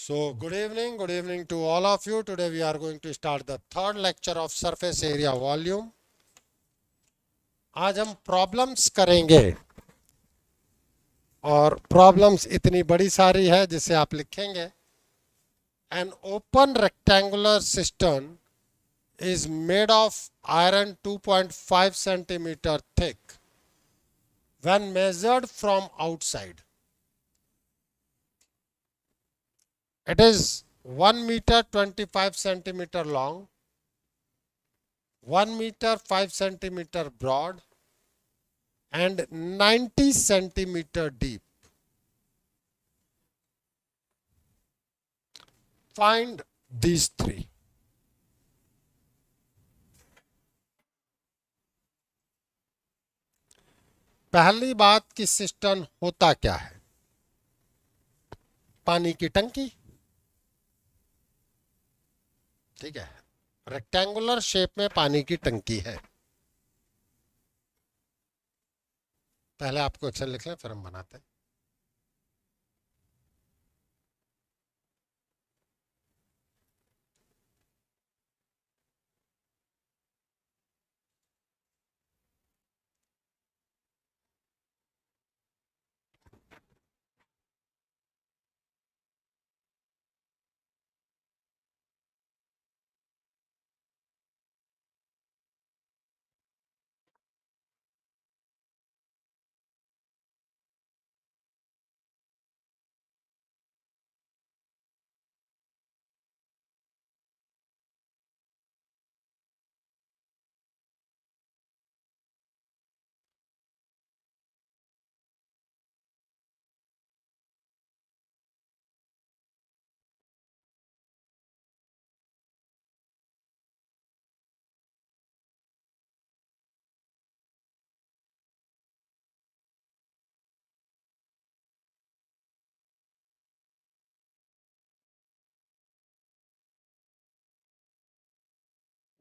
So, good evening to all of you. Today we are going to start the third lecture of surface area volume. आज हम problems करेंगे और problems इतनी बड़ी सारी है जिसे आप लिखेंगे. An open rectangular cistern is made of iron 2.5 centimeter thick when measured from outside. It is 1 meter 25 centimeter long, 1 meter 5 centimeter broad, and 90 centimeter deep. Find these three. पहली बात कि सिस्टर्न होता क्या है. पानी की टंकी. ठीक है, रेक्टेंगुलर शेप में पानी की टंकी है. पहले आप क्वेश्चन लिख लें फिर हम बनाते हैं.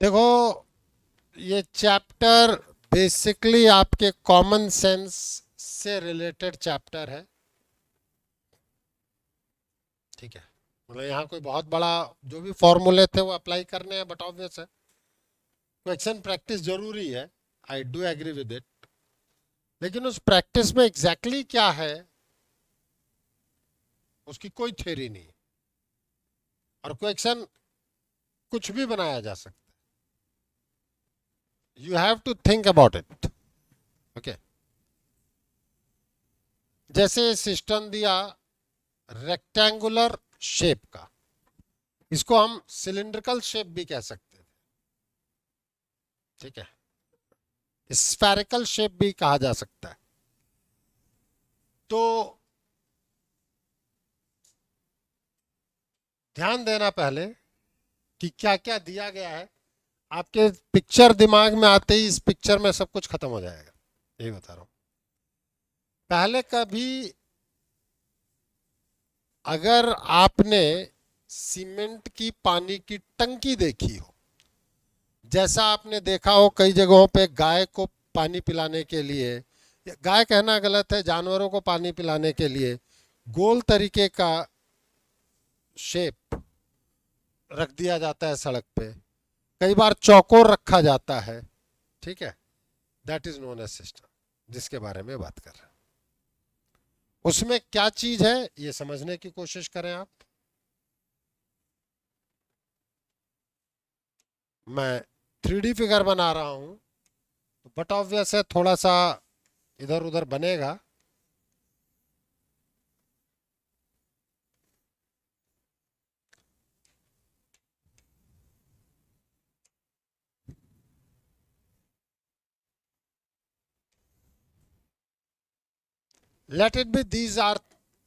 देखो, ये चैप्टर बेसिकली आपके कॉमन सेंस से रिलेटेड चैप्टर है. ठीक है, मतलब यहाँ कोई बहुत बड़ा जो भी फॉर्मूले थे वो अप्लाई करने हैं, बट ऑब्वियस है क्वेश्चन प्रैक्टिस जरूरी है. I do agree with it. लेकिन उस प्रैक्टिस में एग्जैक्टली क्या है उसकी कोई थ्योरी नहीं. और क्वेश्चन कुछ भी बनाया जा सकता है. You have to think about it. Okay, जैसे सिस्टम दिया रेक्टेंगुलर शेप का, इसको हम सिलिंड्रिकल शेप भी कह सकते हैं. ठीक है, स्फेरिकल शेप भी कहा जा सकता है. तो ध्यान देना पहले कि क्या क्या दिया गया है. आपके पिक्चर दिमाग में आते ही इस पिक्चर में सब कुछ खत्म हो जाएगा. यही बता रहा हूं. पहले कभी अगर आपने सीमेंट की पानी की टंकी देखी हो, जैसा आपने देखा हो कई जगहों पे गाय को पानी पिलाने के लिए, गाय कहना गलत है, जानवरों को पानी पिलाने के लिए गोल तरीके का शेप रख दिया जाता है सड़क पे. कई बार चौकोर रखा जाता है. ठीक है, that is known as system, जिसके बारे में बात कर रहे हैं. उसमें क्या चीज है ये समझने की कोशिश करें आप. मैं 3D फिगर बना रहा हूं, बट ऑब्वियस है थोड़ा सा इधर उधर बनेगा. Let it be these are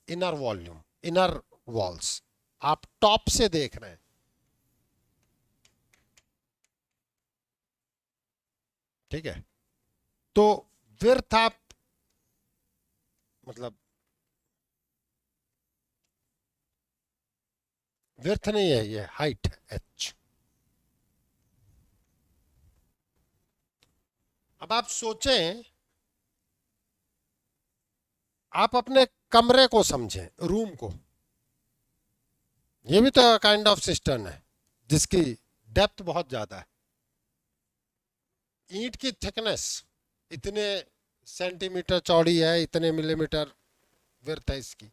inner volume, inner walls. आप टॉप से देख रहे हैं. ठीक है, तो विड्थ आप मतलब विड्थ नहीं है, ये हाइट है h. अब आप सोचें, आप अपने कमरे को समझें, रूम को. ये भी तो काइंड ऑफ सिस्टर्न है जिसकी डेप्थ बहुत ज्यादा है। ईंट की थिकनेस इतने सेंटीमीटर चौड़ी है, इतने मिलीमीटर विड्थ है इसकी।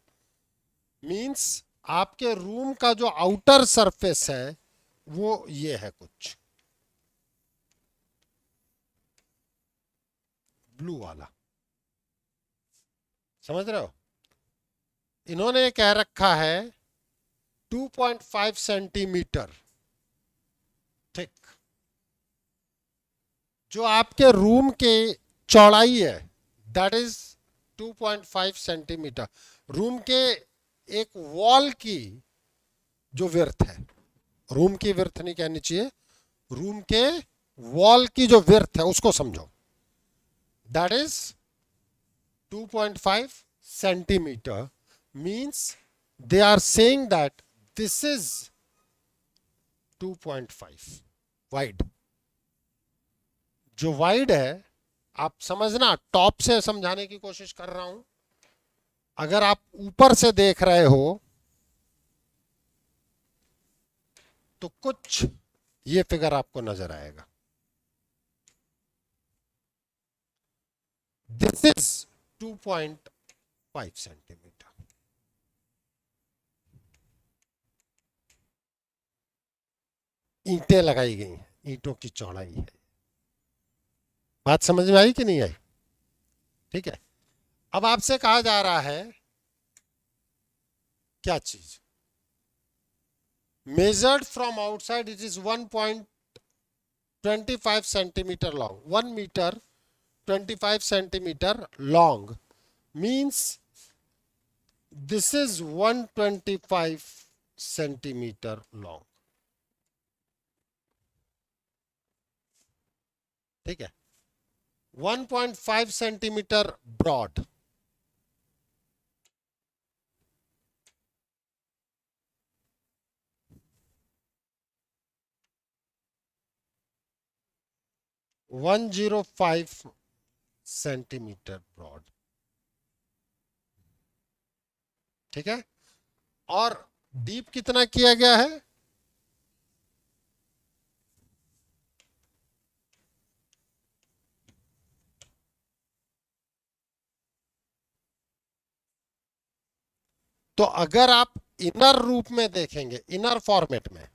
मींस आपके रूम का जो आउटर सरफेस है वो ये है कुछ ब्लू वाला, समझ रहे हो? इन्होंने कह रखा है 2.5 सेंटीमीटर थिक। जो आपके रूम के चौड़ाई है दैट इज 2.5 सेंटीमीटर। रूम के एक वॉल की जो विड्थ है, रूम की विड्थ नहीं कहनी चाहिए, रूम के वॉल की जो विड्थ है उसको समझो, that is 2.5 centimetre. Means they are saying that this is 2.5 wide. जो वाइड है आप समझना, टॉप से समझाने की कोशिश कर रहा हूं। अगर आप ऊपर से देख रहे हो तो कुछ ये फिगर आपको नजर आएगा। This is 2.5 centimetre. ईंटें लगाई गई हैं, ईंटों की चौड़ाई है। बात समझ में आई कि नहीं आई? ठीक है। अब आपसे कहा जा रहा है क्या चीज, measured from outside it is 1.25 centimeter long, 1 meter 25 centimeter long, means this is 125 centimeter long। ठीक है, 1.5 centimetre broad, one 105 centimetre broad. ठीक है, और डीप कितना किया गया है? तो अगर आप इनर रूप में देखेंगे, इनर फॉर्मेट में,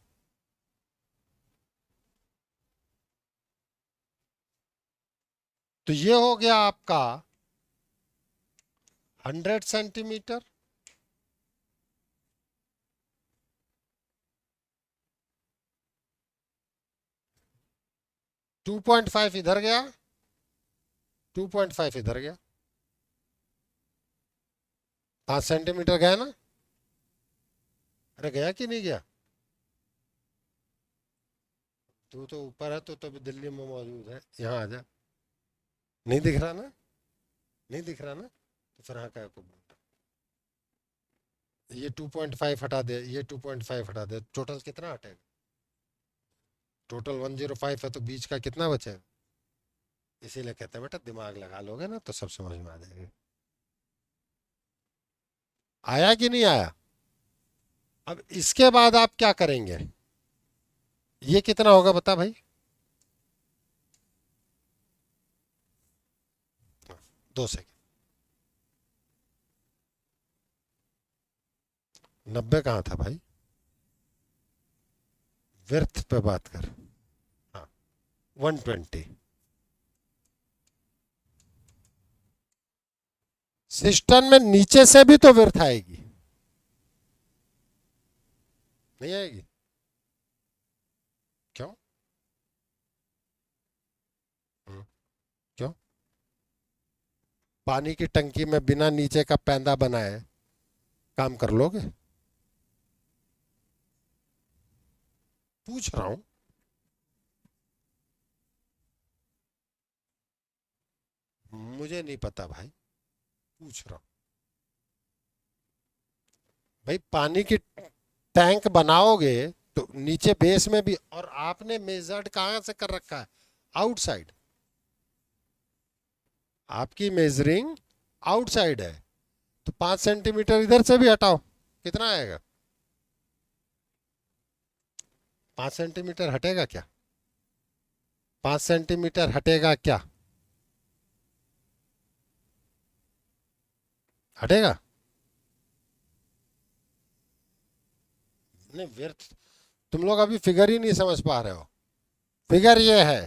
तो ये हो गया आपका 100 सेंटीमीटर। टू पॉइंट फाइव इधर गया, 2.5 इधर गया, 5 सेंटीमीटर गया ना? अरे गया कि नहीं गया? तू तो ऊपर है, तो भी दिल्ली में मौजूद है, यहाँ आ जा। नहीं दिख रहा ना? नहीं दिख रहा ना? तो फिर हाँ क्या को बोलता? ये 2.5 हटा दे, ये 2.5 हटा दे, टोटल कितना हटेगा? टोटल 105 है, तो बीच का कितना बचेगा? इसीलिए कहते हैं बेटा दिमाग लगा लोगे ना तो सब समझ में आ जाएगा। आया कि नहीं आया? अब इसके बाद आप क्या करेंगे? ये कितना होगा बता भाई? 2 सेकेंड। 90 कहाँ था भाई? विर्थ पे बात कर। हाँ, 120। सिस्टम में नीचे से भी तो विर्थ आएगी, नहीं आएगी? क्यों? क्यों? पानी की टंकी में बिना नीचे का पैंदा बनाए काम कर लोगे? पूछ रहा हूं। मुझे नहीं पता भाई, पूछ रहा हूं। भाई पानी की टैंक बनाओगे तो नीचे बेस में भी, और आपने मेजर्ड कहां से कर रखा है? आउटसाइड। आपकी मेजरिंग आउटसाइड है, तो 5 सेंटीमीटर इधर से भी हटाओ, कितना आएगा? 5 सेंटीमीटर हटेगा क्या? 5 सेंटीमीटर हटेगा क्या? हटेगा नहीं? व्यर्थ, तुम लोग अभी फिगर ही नहीं समझ पा रहे हो। फिगर ये है,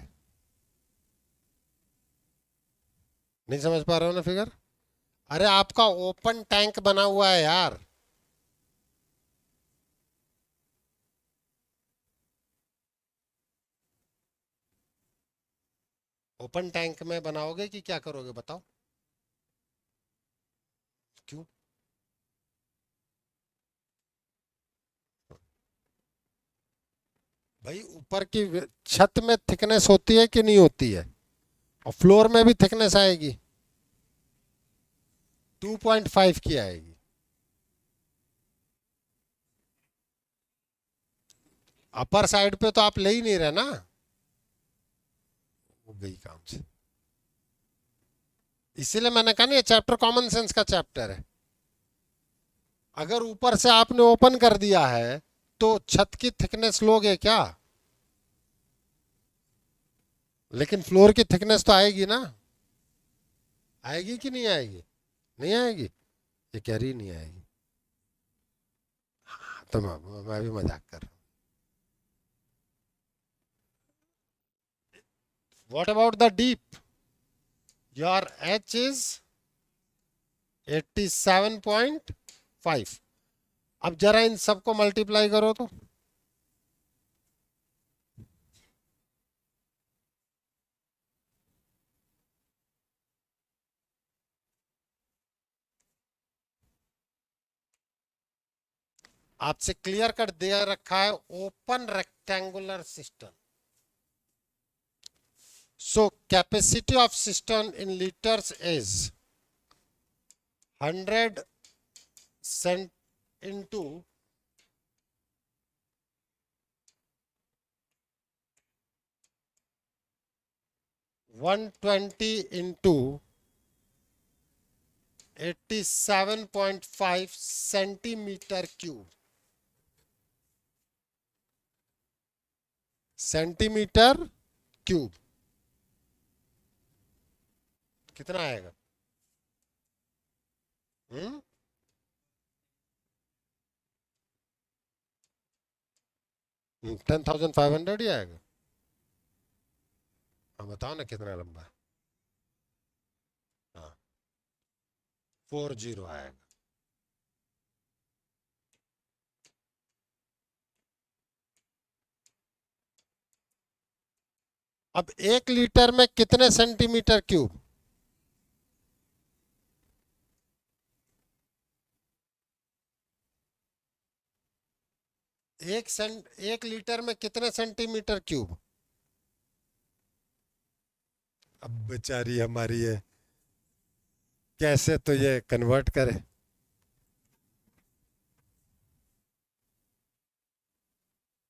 नहीं समझ पा रहे हो ना फिगर? अरे आपका ओपन टैंक बना हुआ है यार। ओपन टैंक में बनाओगे कि क्या करोगे बताओ? क्यों? भाई ऊपर की छत में थिकनेस होती है कि नहीं होती है? और फ्लोर में भी थिकनेस आएगी, 2.5 की आएगी। अपर साइड पे तो आप ले ही नहीं रहे ना। वो गई काम से। इसीलिए मैंने कहा ना ये चैप्टर कॉमन सेंस का चैप्टर है। अगर ऊपर से आपने ओपन कर दिया है तो छत की थिकनेस लोगे क्या? लेकिन फ्लोर की थिकनेस तो आएगी ना। आएगी कि नहीं आएगी? नहीं आएगी? ये कह रही नहीं आएगी। तो मैं भी मजाक कर रहा हूँ। What about the deep? Your H is 87.5। अब जरा इन सबको मल्टीप्लाई करो तो। आपसे क्लियर कट दे रखा है open rectangular system. So capacity of cistern in liters is 100 cent into 120 into 87.5 centimetre cube. Centimetre cube कितना आएगा? 10,500 ही आएगा। हाँ बताओ ना कितना लंबा है? हाँ 40 आएगा। अब 1 लीटर में कितने सेंटीमीटर क्यूब? 1 लीटर में कितने सेंटीमीटर क्यूब? अब बेचारी हमारी है, कैसे तो ये कन्वर्ट करे।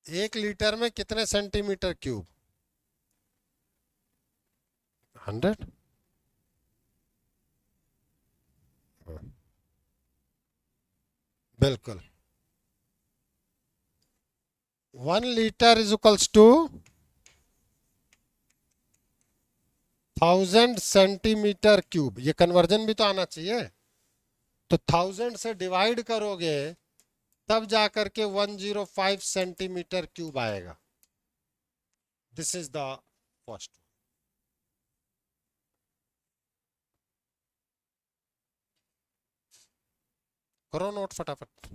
1 लीटर में कितने सेंटीमीटर क्यूब? 100। बिल्कुल। 1 litre is equals to 1000 centimetre cube. ये कन्वर्जन भी तो आना चाहिए। तो 1000 से डिवाइड करोगे तब जाकर के 105 सेंटीमीटर क्यूब आएगा। This is the first. करो नोट फटाफट।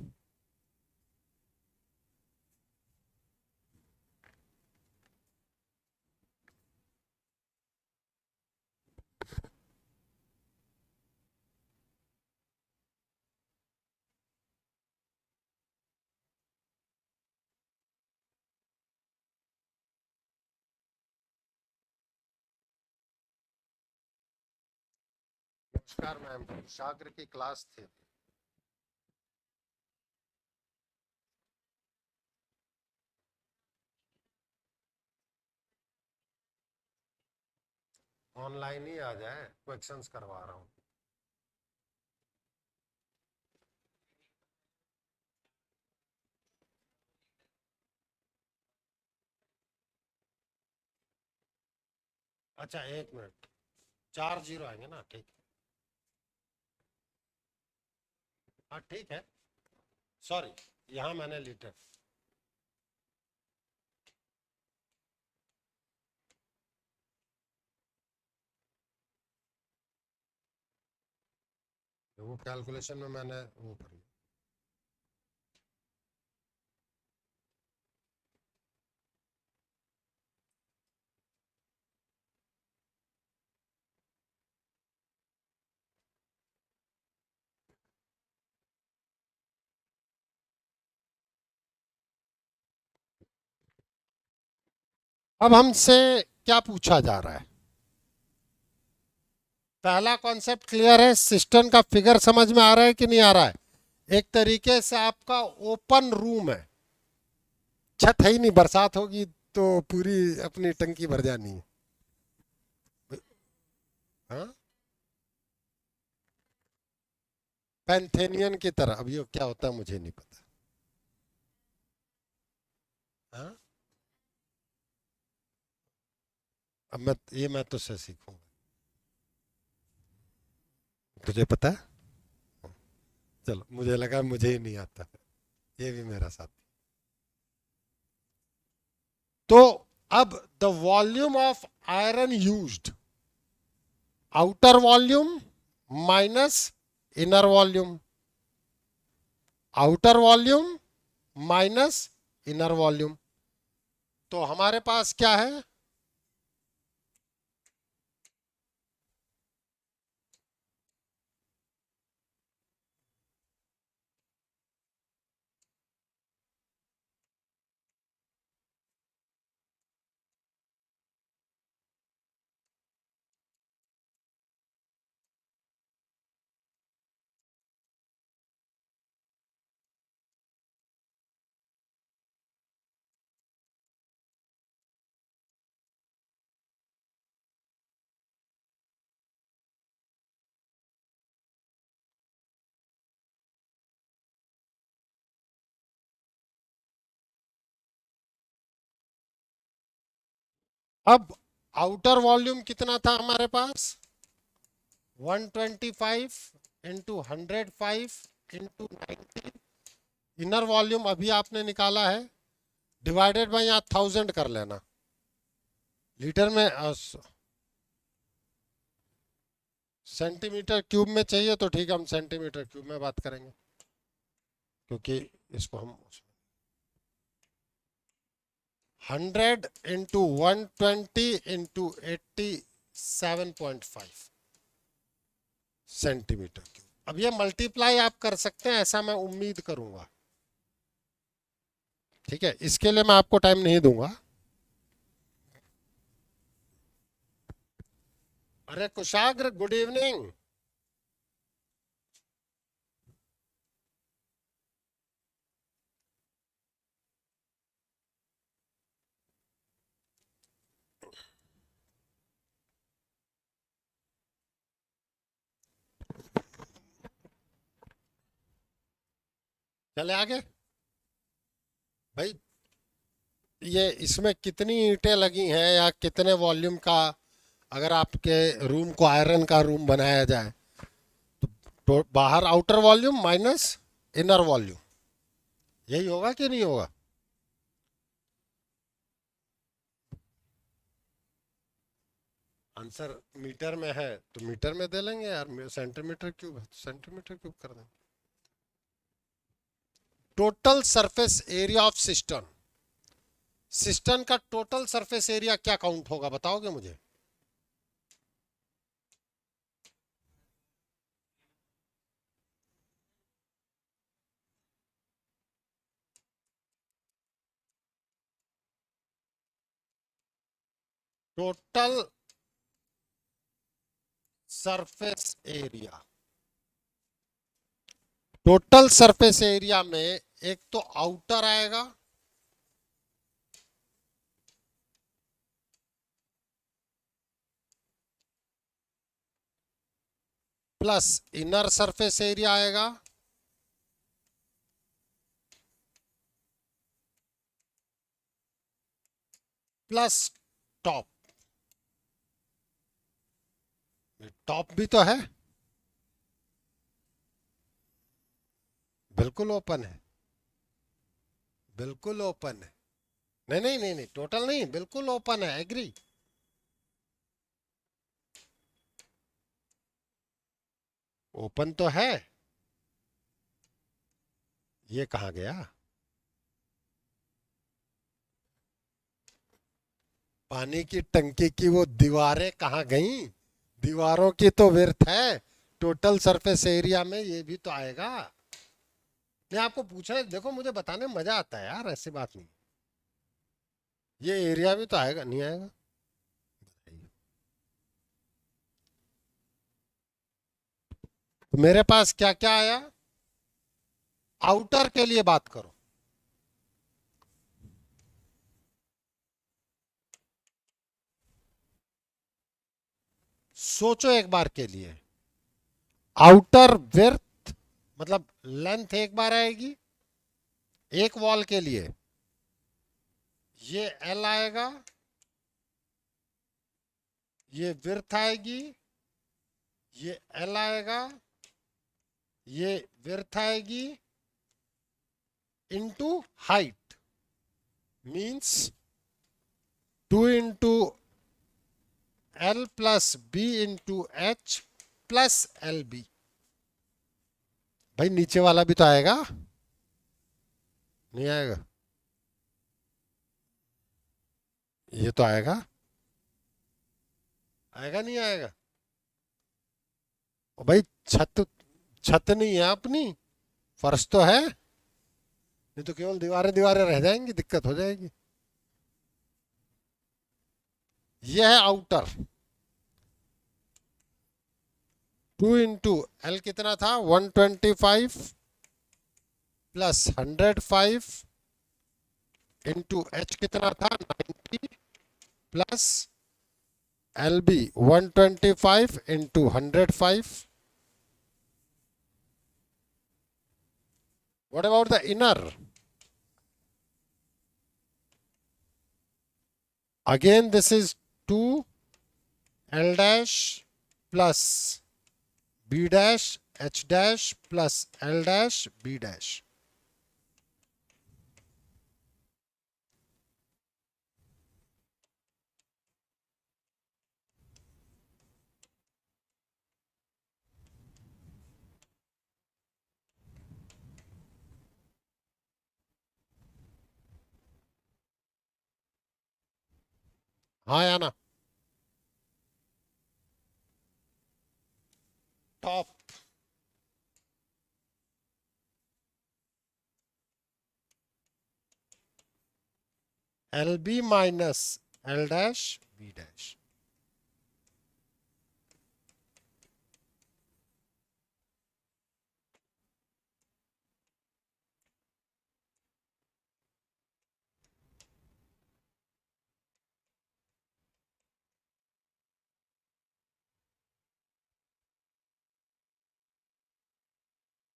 नमस्कार मैम, शाग्र की क्लास थी। ऑनलाइन ही आ जाए, क्वेश्चंस करवा रहा हूँ। अच्छा 1 मिनट, 4 0 आएंगे ना, ठीक। हाँ ठीक है, सॉरी, यहाँ मैंने लीटर। वो कैलकुलेशन में मैंने वो कर लिया। अब हमसे क्या पूछा जा रहा है? पहला कॉन्सेप्ट क्लियर है, सिस्टम का फिगर समझ में आ रहा है कि नहीं आ रहा है? एक तरीके से आपका ओपन रूम है, छत है ही नहीं, बरसात होगी तो पूरी अपनी टंकी भर जानी है। हाँ, पैंथेनियन की तरह। अब ये क्या होता है मुझे नहीं पता। हाँ, अब मैं तुझसे सीखूंगा। तुझे पता है? चलो, मुझे लगा मुझे ही नहीं आता, ये भी मेरा साथ। तो अब the volume of iron used, outer volume minus inner volume, outer volume minus inner volume. तो हमारे पास क्या है? अब आउटर वॉल्यूम कितना था हमारे पास? 125 इंटू 105 इंटू 90। इनर वॉल्यूम अभी आपने निकाला है, डिवाइडेड बाई यहाँ 1000 कर लेना। लीटर में सेंटीमीटर क्यूब में चाहिए तो ठीक है, हम सेंटीमीटर क्यूब में बात करेंगे, क्योंकि इसको हम 100 इंटू 120 इंटू 87.5 सेंटीमीटर क्यूब। अब ये मल्टीप्लाई आप कर सकते हैं, ऐसा मैं उम्मीद करूंगा। ठीक है, इसके लिए मैं आपको टाइम नहीं दूंगा। अरे कुशाग्र, गुड इवनिंग। चले आगे भाई। ये इसमें कितनी ईंटें लगी हैं या कितने वॉल्यूम का, अगर आपके रूम को आयरन का रूम बनाया जाए तो बाहर outer volume minus inner volume, यही होगा कि नहीं होगा? आंसर मीटर में है तो मीटर में दे लेंगे यार, सेंटीमीटर क्यूब है तो सेंटीमीटर क्यूब कर देंगे। Total surface area of system, system का टोटल सरफेस एरिया क्या काउंट होगा, बताओगे मुझे? Total surface area, total surface area में एक तो आउटर आएगा, प्लस इनर सरफेस एरिया आएगा, प्लस टॉप। टॉप भी तो है, बिल्कुल ओपन है, बिल्कुल ओपन है। नहीं नहीं नहीं नहीं, टोटल नहीं, बिल्कुल ओपन है, एग्री। ओपन तो है। ये कहाँ गया? पानी की टंकी की वो दीवारें कहाँ गईं? दीवारों की तो विड्थ है, टोटल सरफेस एरिया में ये भी तो आएगा। नहीं, आपको पूछना देखो, मुझे बताने में मजा आता है यार, ऐसी बात नहीं। ये एरिया भी तो आएगा, नहीं आएगा? तो मेरे पास क्या क्या आया? आउटर के लिए बात करो। सोचो एक बार के लिए। आउटर विड्थ मतलब लेंथ एक बार आएगी एक वॉल के लिए, ये एल आएगा, ये विड्थ आएगी, ये एल आएगा, ये विड्थ आएगी, into height, means 2 into L plus B into H plus L B. भाई नीचे वाला भी तो आएगा, नहीं आएगा? ये तो आएगा, आएगा नहीं आएगा? ओ भाई, छत, छत नहीं है अपनी, फर्श तो है, नहीं तो केवल दीवारें दीवारें रह जाएंगी, दिक्कत हो जाएगी। ये है आउटर। 2 इंटू एल कितना था, 125 प्लस 105 इंटू एच कितना था, 90 plus L B 125 into 105। What about the inner? Again, this is 2 L dash plus B dash H dash plus L dash B dash. हाँ या ना? Top L B minus L dash B dash.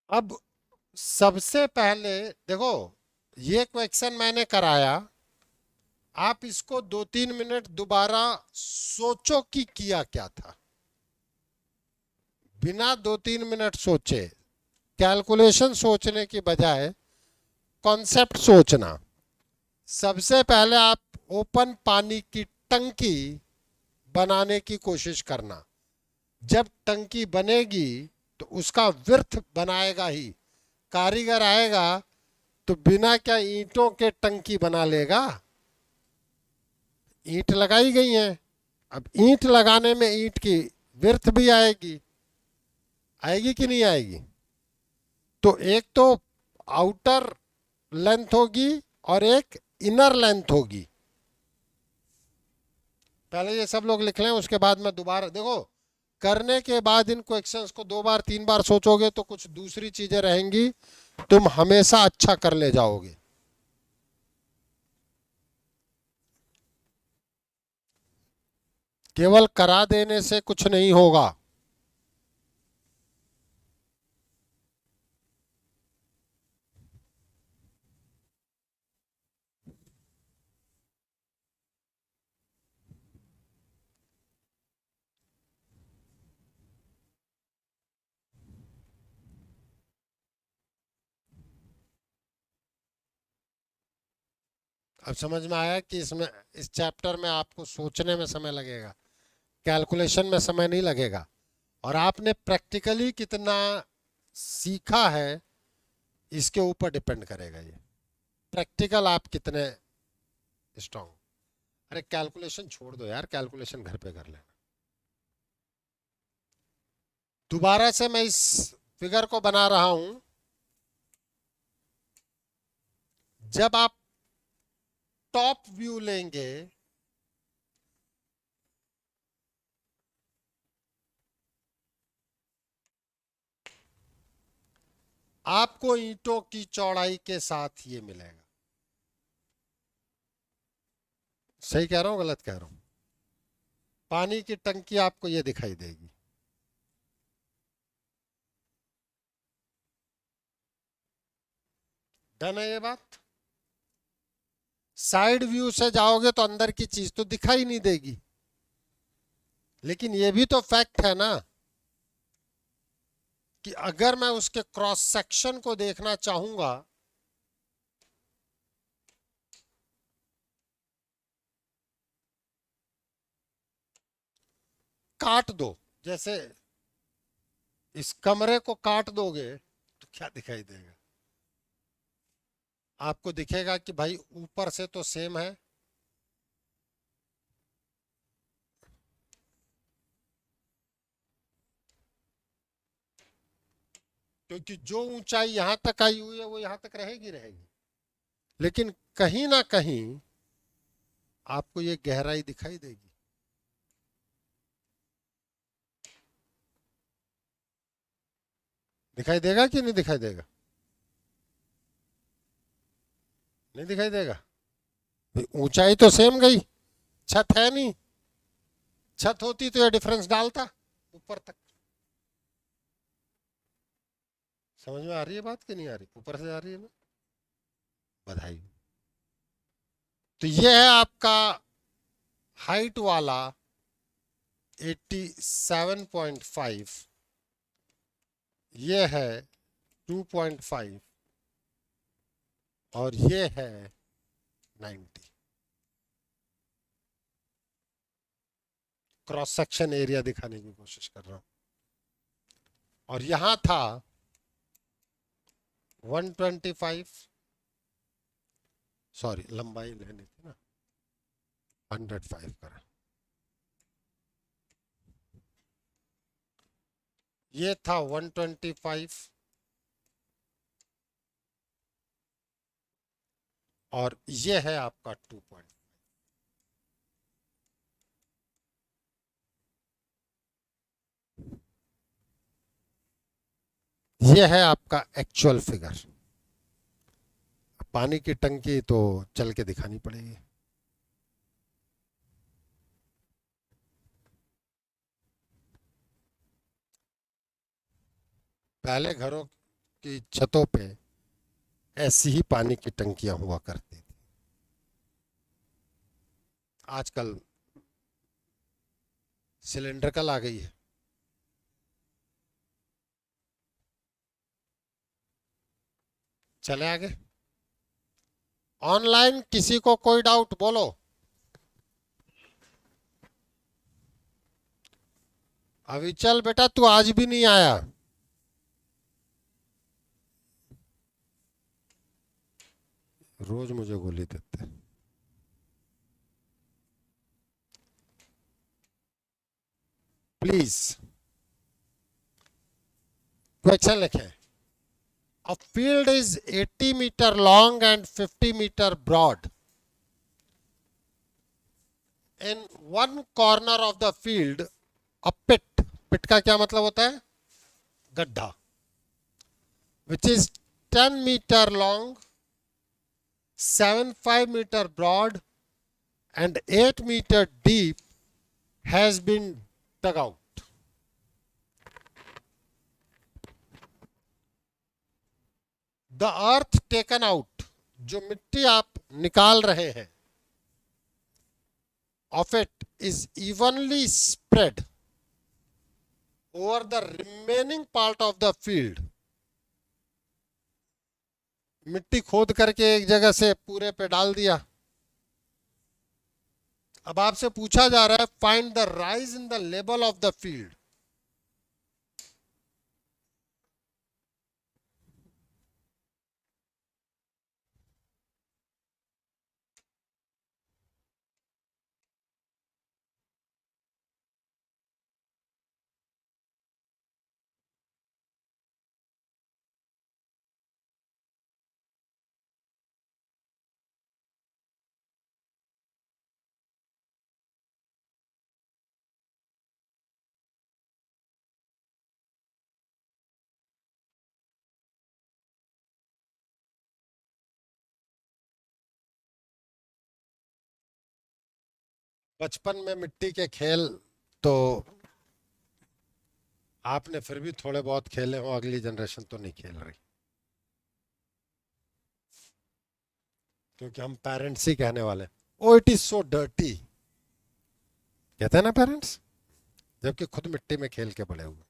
अब सबसे पहले देखो, ये question मैंने कराया, आप इसको 2-3 मिनट दोबारा सोचो कि किया क्या था, बिना 2-3 मिनट सोचे, कैलकुलेशन सोचने की बजाय कॉन्सेप्ट सोचना। सबसे पहले आप ओपन पानी की टंकी बनाने की कोशिश करना। जब टंकी बनेगी तो उसका विर्थ बनाएगा ही, कारीगर आएगा तो बिना क्या ईंटों के टंकी बना लेगा? ईंट लगाई गई है, अब ईंट लगाने में ईंट की विर्थ भी आएगी, आएगी कि नहीं आएगी? तो एक तो आउटर लेंथ होगी और एक इनर लेंथ होगी। पहले ये सब लोग लिख लें, उसके बाद में दोबारा देखो, करने के बाद इन क्वेश्चंस को 2 बार 3 बार सोचोगे तो कुछ दूसरी चीजें रहेंगी, तुम हमेशा अच्छा कर ले जाओगे। केवल करा देने से कुछ नहीं होगा। अब समझ में आया कि इसमें इस चैप्टर में आपको सोचने में समय लगेगा, कैलकुलेशन में समय नहीं लगेगा, और आपने प्रैक्टिकली कितना सीखा है इसके ऊपर डिपेंड करेगा। ये प्रैक्टिकल आप कितने स्ट्रांग। अरे कैलकुलेशन छोड़ दो यार, कैलकुलेशन घर पे कर लेना। दोबारा से मैं इस फिगर को बना रहा हूं। जब आप टॉप व्यू लेंगे आपको ईंटों की चौड़ाई के साथ ये मिलेगा। सही कह रहा हूं गलत कह रहा हूं? पानी की टंकी आपको ये दिखाई देगी। डन है ये बात? साइड व्यू से जाओगे तो अंदर की चीज तो दिखाई नहीं देगी, लेकिन ये भी तो फैक्ट है ना कि अगर मैं उसके क्रॉस सेक्शन को देखना चाहूंगा काट दो, जैसे इस कमरे को काट दोगे तो क्या दिखाई देगा? आपको दिखेगा कि भाई ऊपर से तो सेम है, क्योंकि जो ऊंचाई यहां तक आई हुई है वो यहां तक रहेगी रहेगी, लेकिन कहीं ना कहीं आपको ये गहराई दिखाई देगी। दिखाई देगा कि नहीं दिखाई देगा? नहीं दिखाई देगा। भाई ऊंचाई तो सेम गई, छत है नहीं। छत होती तो ये डिफरेंस डालता ऊपर तक। समझ में आ रही है बात कि नहीं आ रही? ऊपर से आ रही है ना? बधाई। तो ये है आपका हाइट वाला 87.5, ये है 2.5, और ये है 90। क्रॉस सेक्शन एरिया दिखाने की कोशिश कर रहा हूं। और यहां था 125, सॉरी लंबाई लेनी थी ना, 105 करा। ये था 125, और ये है आपका 2.5। ये है आपका एक्चुअल फिगर। पानी की टंकी तो चल के दिखानी पड़ेगी। पहले घरों की छतों पे ऐसी ही पानी की टंकियां हुआ करती थी। आजकल सिलेंड्रिकल आ गई है। चले आगे। ऑनलाइन किसी को कोई डाउट बोलो। अभी चल बेटा, तू आज भी नहीं आया। रोज मुझे गोली देते। प्लीज क्वेश्चन लिखें। A field is 80 meter long and 50 meter broad. In one corner of the field, a pit. Pit का क्या मतलब होता है? गड्ढा. Which is 10 meter long, 75 meter broad, and 8 meter deep has been dug out. The earth taken out, जो मिट्टी आप निकाल रहे हैं, of it is evenly spread over the remaining part of the field. मिट्टी खोद करके एक जगह से पूरे पे डाल दिया, अब आपसे पूछा जा रहा है find the rise in the level of the field. बचपन में मिट्टी के खेल तो आपने फिर भी थोड़े बहुत खेले हो, अगली जनरेशन तो नहीं खेल रही, क्योंकि हम पेरेंट्स ही कहने वाले ओ इट इज सो डर्टी, कहते हैं ना पेरेंट्स, जबकि खुद मिट्टी में खेल के बड़े हुए।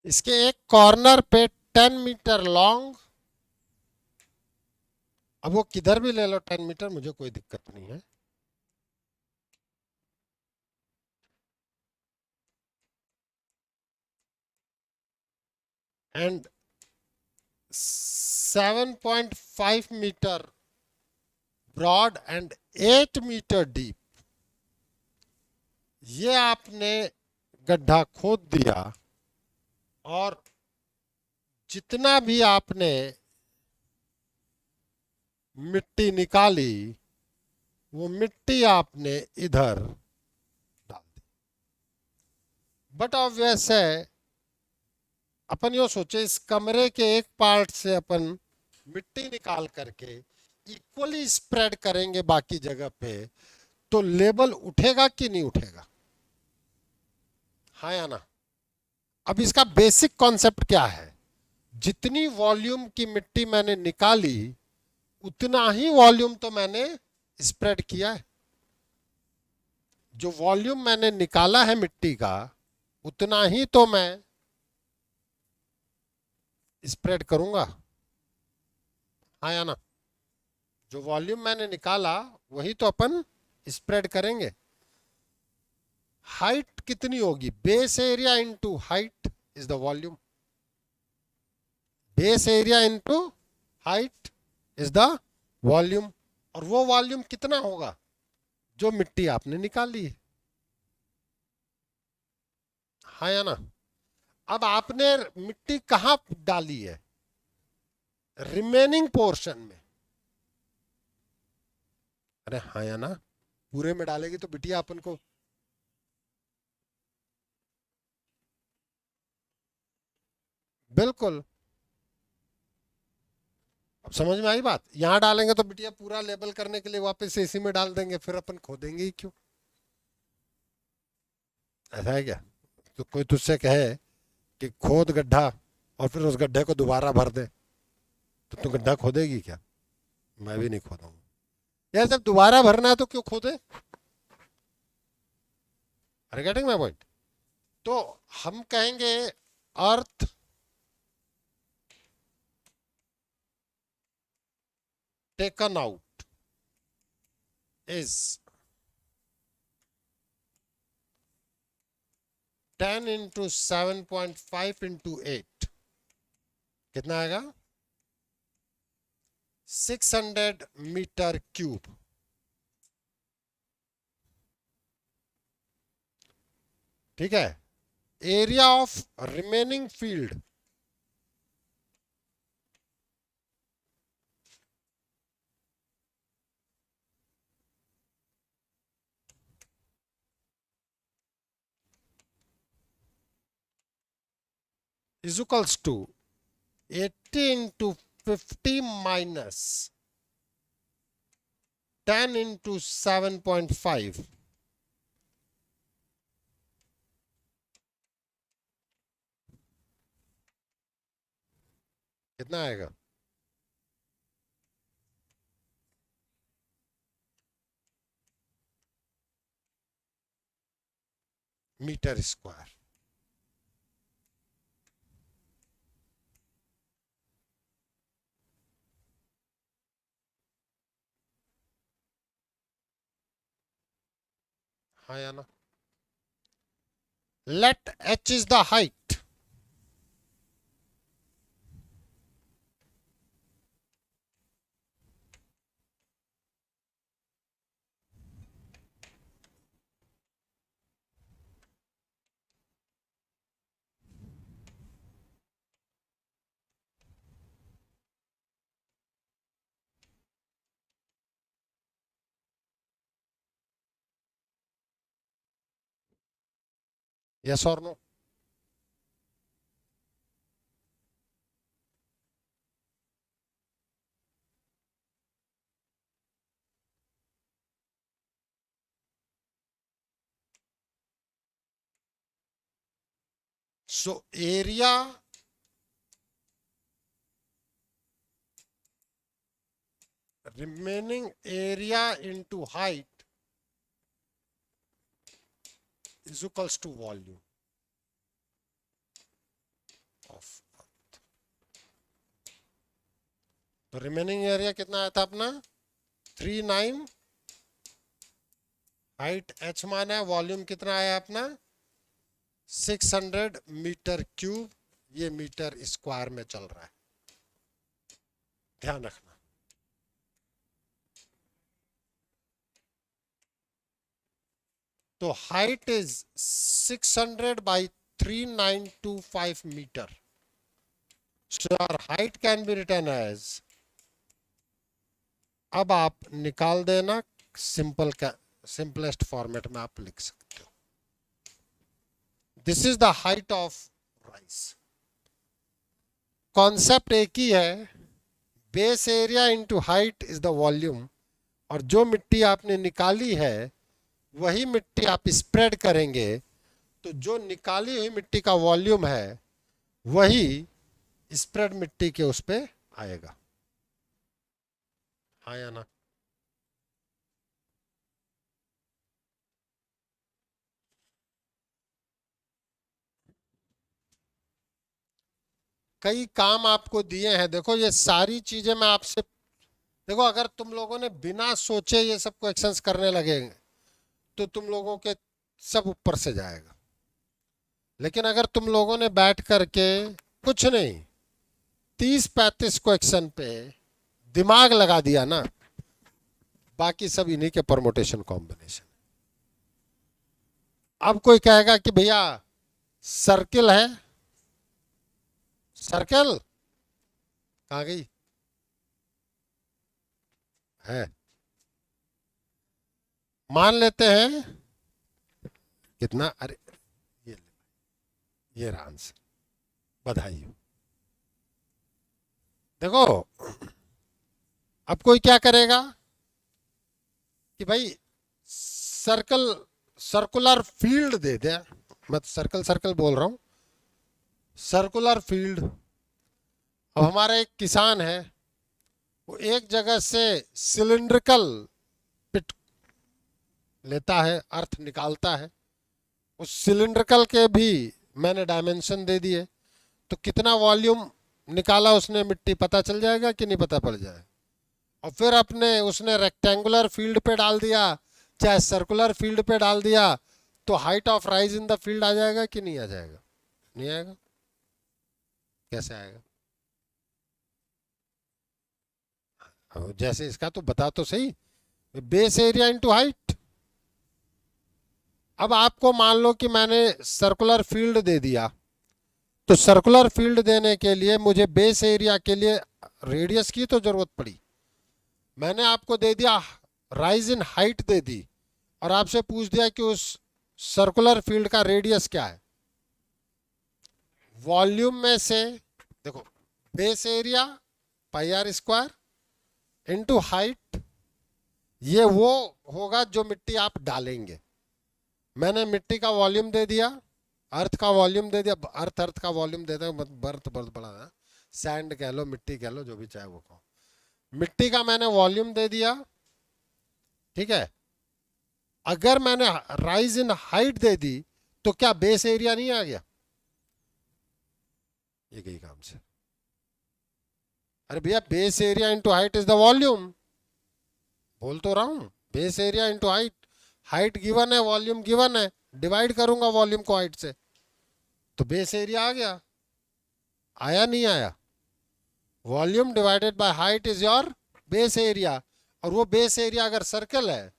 इसके एक कॉर्नर पे 10 मीटर लॉन्ग, अब वो किधर भी ले लो 10 मीटर, मुझे कोई दिक्कत नहीं है, and 7.5 metre broad and 8 metre deep. ये आपने गड्ढा खोद दिया और जितना भी आपने मिट्टी निकाली वो मिट्टी आपने इधर डाल दी। बट ऑब्वियस है, अपन यो सोचे इस कमरे के एक पार्ट से अपन मिट्टी निकाल करके इक्वली स्प्रेड करेंगे बाकी जगह पे, तो लेवल उठेगा कि नहीं उठेगा? हाँ या ना? अब इसका बेसिक कॉन्सेप्ट क्या है? जितनी वॉल्यूम की मिट्टी मैंने निकाली उतना ही वॉल्यूम तो मैंने स्प्रेड किया है। जो वॉल्यूम मैंने निकाला है मिट्टी का उतना ही तो मैं स्प्रेड करूंगा, हाँ या ना? जो वॉल्यूम मैंने निकाला वही तो अपन स्प्रेड करेंगे। हाइट कितनी होगी? Base area into height is the volume. Base area into height is the volume. और वो वॉल्यूम कितना होगा? जो मिट्टी आपने निकाली है, हाँ या ना? अब आपने मिट्टी कहां डाली है? रिमेनिंग पोर्शन में। अरे हाँ या ना? पूरे में डालेगी तो बिटिया अपन को बिल्कुल। अब समझ में आई बात? यहां डालेंगे तो बिटिया पूरा लेबल करने के लिए वापस इसी में डाल देंगे, फिर अपन खोदेंगे ही क्यों? ऐसा है क्या? तो कोई तुझसे कहे कि खोद गड्ढा और फिर उस गड्ढे को दोबारा भर दे, तो तू गड्ढा खोदेगी क्या? मैं भी नहीं खोदूंगा यार। जब दोबारा भरना है तो क्यों खोदे? Are getting my point? तो हम कहेंगे earth taken out is 10 into 7.5 into 8, कितना आएगा? 600 मीटर क्यूब। ठीक है। Area of remaining field is equals to 80 into 50 minus 10 into 7.5. कितना आएगा? Metre square. हाँ या ना? Let h is the height. Yes or no? So area remaining area into height is equals to volume of earth. तो remaining area कितना आया था अपना? 39। हाइट h माना है, वॉल्यूम कितना आया अपना? 600 मीटर क्यूब। ये मीटर स्क्वायर में चल रहा है, ध्यान रखना। तो height is 600 by 3925 metre. So our height can be written as, अब आप निकाल देना, सिंपलेस्ट फॉर्मेट में आप लिख सकते हो। This is the height of rice. Concept एक ही है, base area into height is the volume. और जो मिट्टी आपने निकाली है वही मिट्टी आप स्प्रेड करेंगे, तो जो निकाली हुई मिट्टी का वॉल्यूम है वही स्प्रेड मिट्टी के उस पे आएगा। हाँ या ना? कई काम आपको दिए हैं, देखो ये सारी चीजें मैं आपसे, देखो अगर तुम लोगों ने बिना सोचे ये सब क्वेश्चंस करने लगेंगे तो तुम लोगों के सब ऊपर से जाएगा। लेकिन अगर तुम लोगों ने बैठ करके कुछ नहीं 30-35 क्वेश्चन पे दिमाग लगा दिया ना, बाकी सब इन्हीं के परमुटेशन कॉम्बिनेशन। अब कोई कहेगा कि भैया सर्किल है, सर्कल कहाँ गई है? मान लेते हैं कितना, अरे ये रहा आंसर, बधाई हो। देखो अब कोई क्या करेगा कि भाई सर्कुलर फील्ड दे दे, मैं सर्कल सर्कल बोल रहा हूं, सर्कुलर फील्ड। अब हमारा एक किसान है, वो एक जगह से सिलिंड्रिकल पिट लेता है, अर्थ निकालता है। उस सिलिंड्रिकल के भी मैंने डायमेंशन दे दिए, तो कितना वॉल्यूम निकाला उसने मिट्टी, पता चल जाएगा कि नहीं पता पड़ जाए। और फिर अपने उसने रेक्टेंगुलर फील्ड पे डाल दिया चाहे सर्कुलर फील्ड पे डाल दिया, तो height of rise in the field आ जाएगा कि नहीं आ जाएगा? नहीं आएगा। कैसे आएगा? जैसे इसका तो बता तो सही, बेस एरिया इंटू हाइट। अब आपको मान लो कि मैंने सर्कुलर फील्ड दे दिया, तो सर्कुलर फील्ड देने के लिए मुझे बेस एरिया के लिए रेडियस की तो जरूरत पड़ी। मैंने आपको दे दिया राइज इन हाइट दे दी, और आपसे पूछ दिया कि उस सर्कुलर फील्ड का रेडियस क्या है। वॉल्यूम में से देखो, base area pi R square into height, ये वो होगा जो मिट्टी आप डालेंगे। मैंने मिट्टी का वॉल्यूम दे दिया, अर्थ का वॉल्यूम दे दिया, अर्थ का वॉल्यूम दे दिया, बर्थ बहुत बड़ा है, सैंड कह लो, मिट्टी कह लो, जो भी चाहे वो कहो। मिट्टी का मैंने वॉल्यूम दे दिया, ठीक है। अगर मैंने राइज इन हाइट दे दी तो क्या बेस एरिया नहीं आ गया? ये गई काम से। अरे भैया, base area into height is the volume, बोल तो रहा हूं, base area into height. Height given है, वॉल्यूम गिवन है, डिवाइड करूंगा वॉल्यूम को हाइट से तो बेस एरिया आ गया। आया नहीं आया? Volume divided by height is your base area. और वो बेस एरिया अगर सर्कल है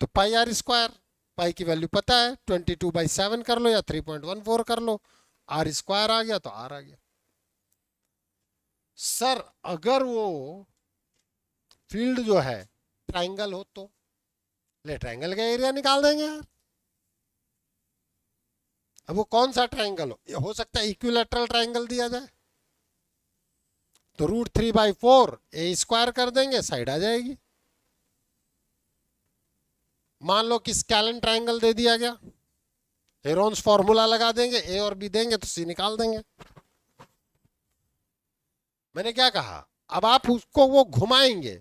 तो पाई आर स्क्वायर, पाई की वैल्यू पता है, 22/7 कर लो या 3.14 कर लो, आर स्क्वायर आ गया तो आर आ गया। सर अगर वो फील्ड जो है ट्राइंगल हो तो ले, ट्राइंगल का एरिया निकाल देंगे यार। अब वो कौन सा ट्राइंगल हो सकता है इक्विलेटरल ट्राइंगल दिया जाए तो √3/4 ए स्क्वायर कर देंगे, साइड आ जाएगी। मान लो कि स्केलन ट्राइंगल दे दिया गया, हेरोन्स फॉर्मूला लगा देंगे, ए और बी देंगे तो सी निकाल देंगे। मैंने क्या कहा, अब आप उसको वो घुमाएंगे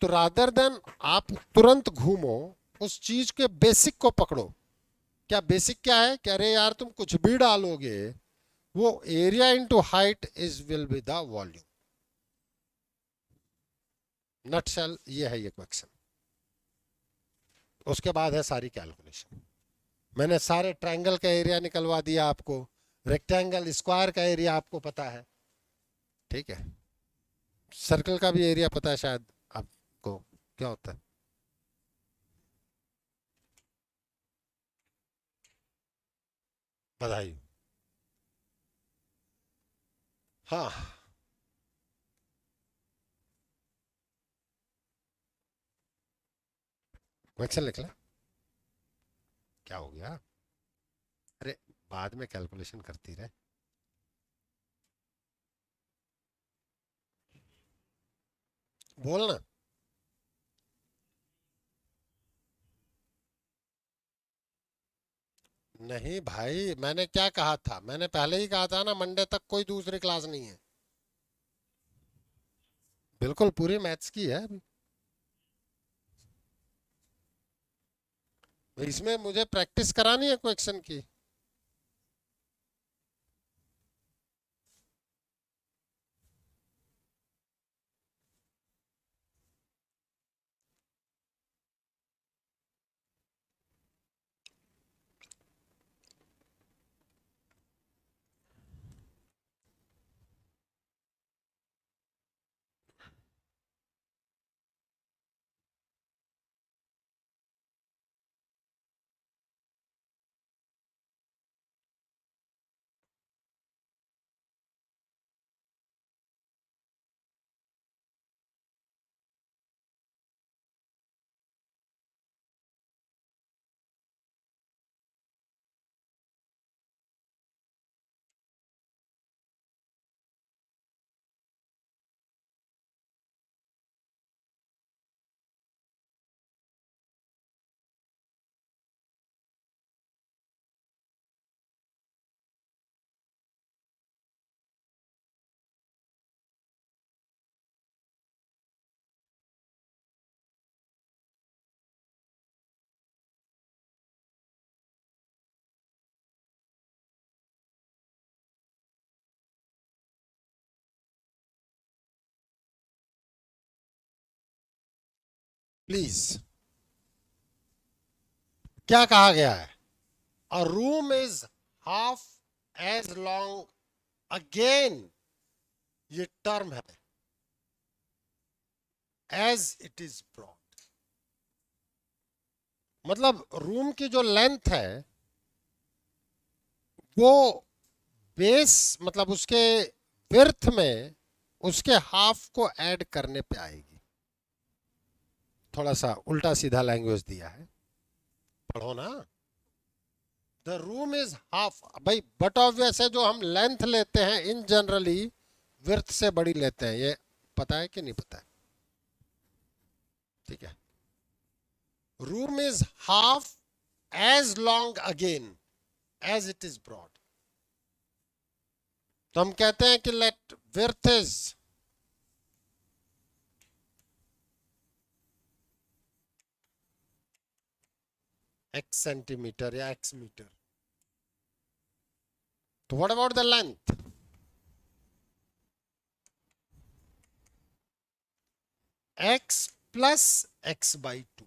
तो रादर देन आप तुरंत घूमो, उस चीज के बेसिक को पकड़ो। क्या बेसिक क्या है? कह रहे यार तुम कुछ भी डालोगे, वो area into height is will be the volume. Nutshell ये है ये क्वेश्चन। उसके बाद है सारी कैलकुलेशन। मैंने सारे ट्रायंगल का एरिया निकलवा दिया आपको, रेक्टेंगल स्क्वायर का एरिया आपको पता है, ठीक है। सर्कल का भी एरिया पता है शायद आपको, क्या होता है। बधाई। हाँ, क्वेश्चन लिख ले। क्या हो गया? अरे बाद में कैलकुलेशन करती रहे। बोलना। नहीं भाई, मैंने क्या कहा था? मैंने पहले ही कहा था ना, मंडे तक कोई दूसरी क्लास नहीं है। बिल्कुल पूरी मैथ्स की है अभी। इसमें मुझे प्रैक्टिस करानी है क्वेश्चन की। प्लीज, क्या कहा गया है? A room is half as long, again ये टर्म है, एज इट इज ब्रॉड। मतलब रूम की जो लेंथ है वो बेस, मतलब उसके विड्थ में उसके हाफ को ऐड करने पे आएगी। थोड़ा सा उल्टा सीधा लैंग्वेज दिया है, पढ़ो ना। द रूम इज हाफ, भाई बट ऑब्वियस है, जो हम लेंथ लेते हैं इन जनरली विड्थ से बड़ी लेते हैं, ये पता है कि नहीं पता है? ठीक है, room is half as long again as it is broad. तो हम कहते हैं कि let width is x centimetre या x मीटर। तो what about the length? x plus x by 2,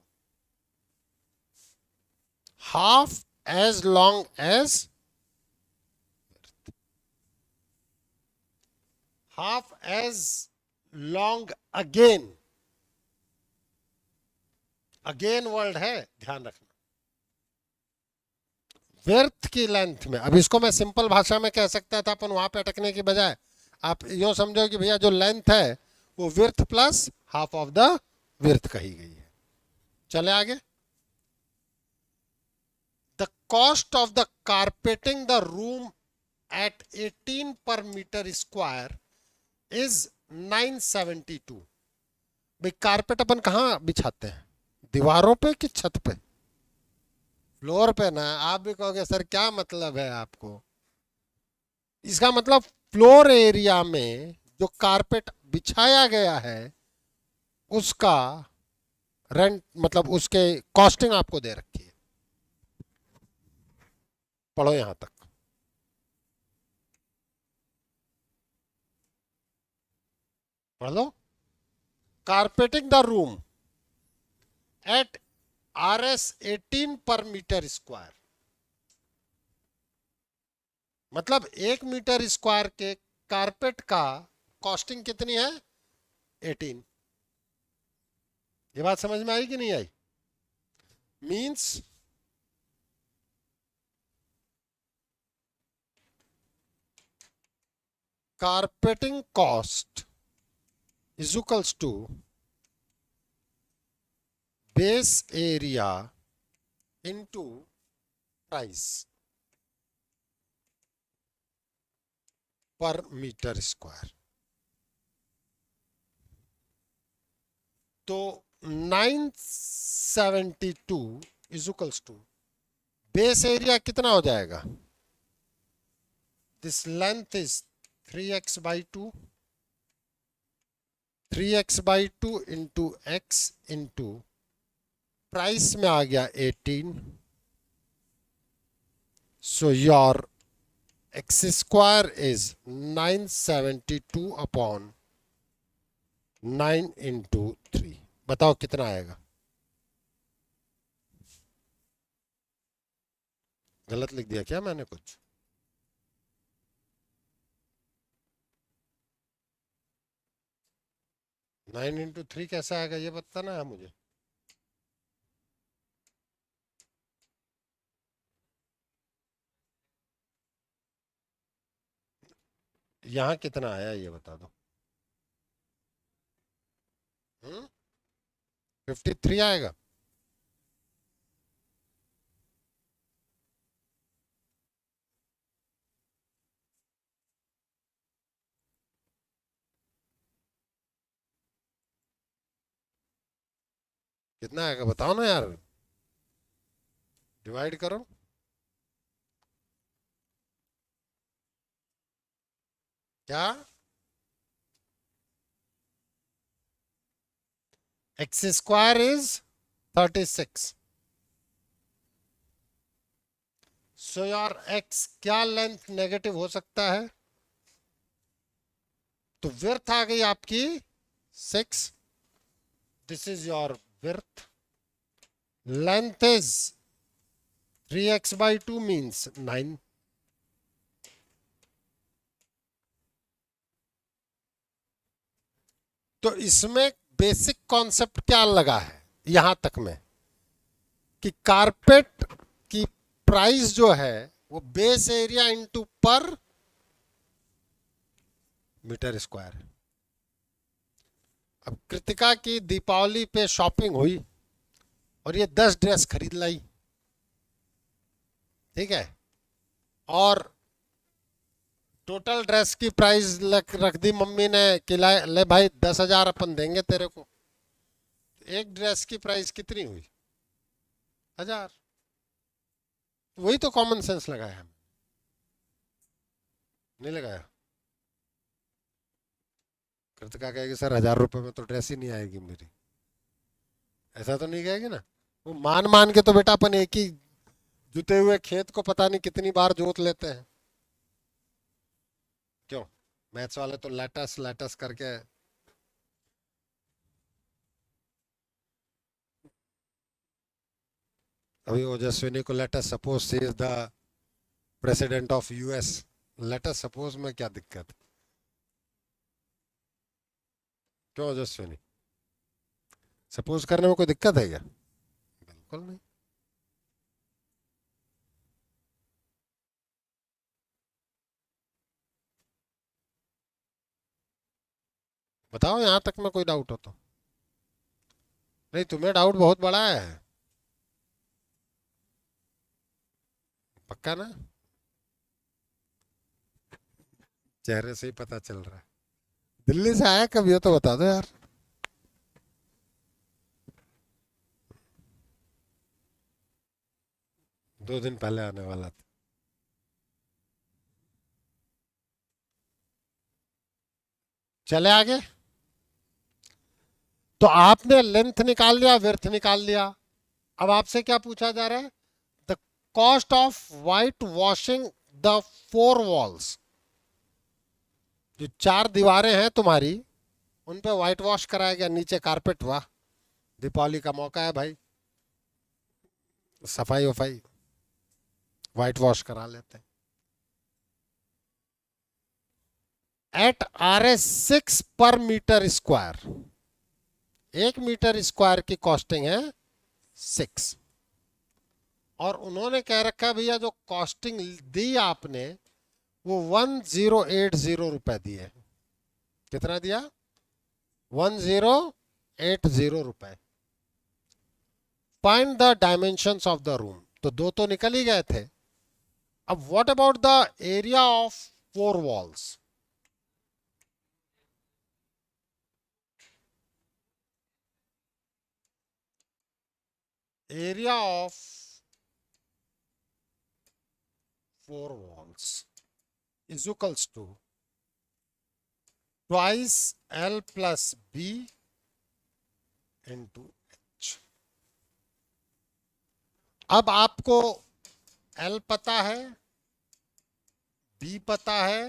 half as long as, half as long again, again word है, ध्यान रखना, विड्थ की लेंथ में। अब इसको मैं सिंपल भाषा में कह सकता था, अपन वहां पे अटकने की बजाय आप यूं समझो कि भैया जो लेंथ है वो width plus half of the width कही गई है। चले आगे। The cost of the carpeting the room eight 18 पर मीटर स्क्वायर इज 972। भाई कारपेट अपन कहाँ बिछाते हैं, दीवारों पे कि छत पे? फ्लोर पे ना। आप भी कहोगे सर क्या मतलब है आपको? इसका मतलब फ्लोर एरिया में जो कारपेट बिछाया गया है उसका रेंट, मतलब उसके कॉस्टिंग आपको दे रखी है। पढ़ो यहां तक। पढ़ लो। Carpeting the room at RS 18 पर मीटर स्क्वायर, मतलब 1 मीटर स्क्वायर के कारपेट का कॉस्टिंग कितनी है? 18। ये बात समझ में आई कि नहीं आई? Means carpeting cost is equals to base area into price per meter square। तो 972 is equals to base area कितना हो जाएगा? This length is 3x by 2, 3x by 2 into x into price में आ गया 18। So your x square is 972 upon 9 into 3। बताओ कितना आएगा? गलत लिख दिया क्या मैंने कुछ? नाइन इंटू 3 कैसा आएगा ये बताना है मुझे। यहां कितना आया ये बता दो। 53 आएगा। कितना आएगा बताओ ना यार, डिवाइड करो। क्या? X square is 36। सो यार एक्स क्या लेंथ नेगेटिव हो सकता है? तो विड्थ आ गई आपकी 6। This is your width. Length is 3x by 2 means 9। तो इसमें बेसिक कॉन्सेप्ट क्या लगा है यहां तक में, कि कारपेट की प्राइस जो है वो बेस एरिया इंटू पर मीटर स्क्वायर है। अब कृतिका की दीपावली पे शॉपिंग हुई और ये 10 ड्रेस खरीद लाई। ठीक है, और टोटल ड्रेस की प्राइस रख दी मम्मी ने कि ले भाई 10,000 अपन देंगे तेरे को। एक ड्रेस की प्राइस कितनी हुई? 1,000। वही तो कॉमन सेंस लगाया हमने, नहीं लगाया? कृतिका कहेगी सर 1,000 रुपए में तो ड्रेस ही नहीं आएगी मेरी, ऐसा तो नहीं कहेगी ना? वो मान मान के तो बेटा अपन एक ही जुते हुए खेत को पता नहीं कितनी बार जोत लेते हैं। क्यों? मैथ्स वाले तो लेटस लेटस करके। अभी ओजस्विनी को let's suppose C is the president of US, let's suppose में क्या दिक्कत है? क्यों ओजस्विनी, सपोज करने में कोई दिक्कत है क्या? बिल्कुल नहीं। बताओ यहां तक में कोई डाउट हो तो। नहीं, तुम्हें डाउट बहुत बड़ा है, पक्का ना? चेहरे से ही पता चल रहा है। दिल्ली से आया कभी हो तो बता दो यार। 2 दिन पहले आने वाला था। चले आगे। तो आपने लेंथ निकाल लिया, विड्थ निकाल लिया। अब आपसे क्या पूछा जा रहा है? The cost of white washing the 4 walls. जो 4 दीवारें हैं तुम्हारी, उन पे व्हाइट वॉश कराया गया, नीचे कारपेट। वाह, दीपावली का मौका है भाई, सफाई वफाई व्हाइट वॉश करा लेते हैं। एट RS 6 पर मीटर स्क्वायर, 1 मीटर स्क्वायर की कॉस्टिंग है 6। और उन्होंने कह रखा है भैया जो कॉस्टिंग दी आपने वो 1080 रुपए दिए। कितना दिया? 1080 रुपए। Find the dimensions of the room. तो दो तो निकल ही गए थे। अब what about the area of 4 walls? Area of 4 walls is equals to twice L plus B into H। अब आपको L पता है, B पता है,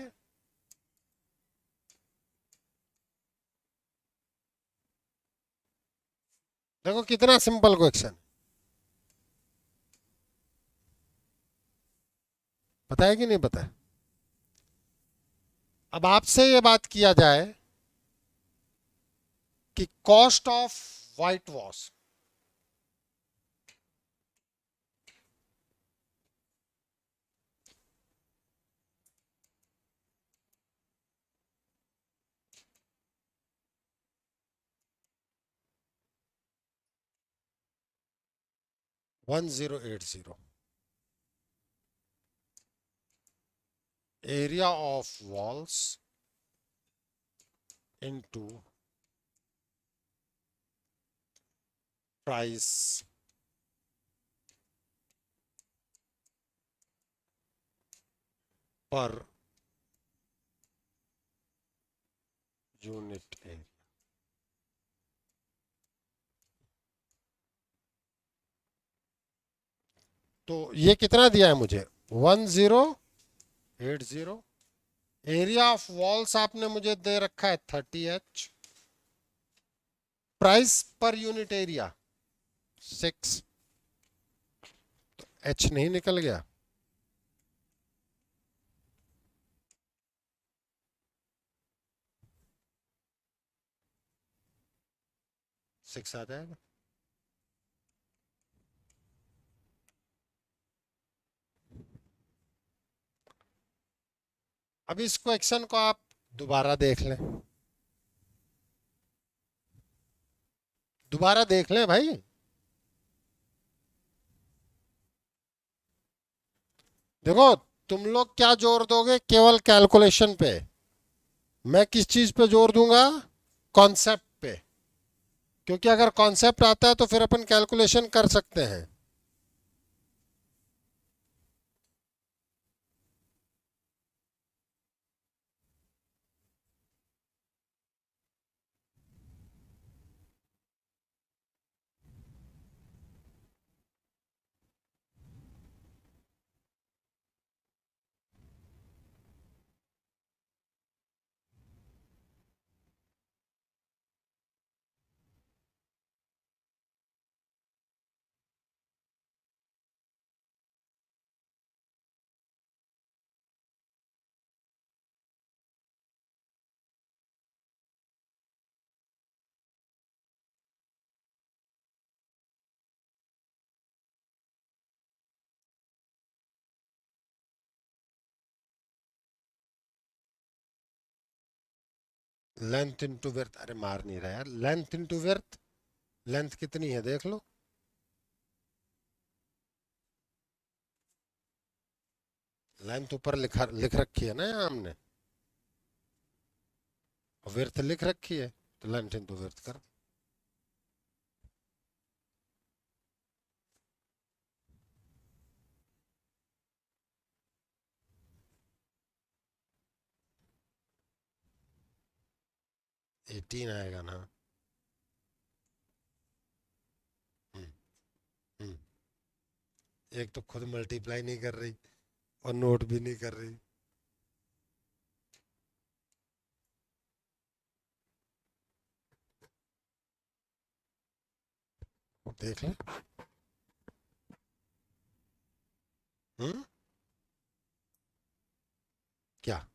देखो कितना सिंपल क्वेश्चन। पता है कि नहीं पता है? अब आपसे ये बात किया जाए कि cost of white wash, one zero eight zero, area of walls into price per unit area. तो ये कितना दिया है मुझे? 1080। एरिया ऑफ वॉल्स आपने मुझे दे रखा है 30H। Price per unit area 6। H नहीं निकल गया? सिक्स आ जाएगा। अब इस क्वेश्चन को आप दोबारा देख लें, दोबारा देख लें भाई। देखो, तुम लोग क्या जोर दोगे केवल कैलकुलेशन पे, मैं किस चीज पे जोर दूंगा? कॉन्सेप्ट पे। क्योंकि अगर कॉन्सेप्ट आता है तो फिर अपन कैलकुलेशन कर सकते हैं। लेंथ इंटू विड्थ, अरे मार नहीं रहा यार, लेंथ इंटू विड्थ। लेंथ कितनी है देख लो। लेंथ ऊपर लिख रखी है ना यहाँ हमने, और विड्थ लिख रखी है, तो लेंथ इंटू विड्थ कर। 18 आएगा ना। हम्म, हम्म। एक तो खुद मल्टीप्लाई नहीं कर रही और नोट भी नहीं कर रही। देख ले। हम्म। क्या?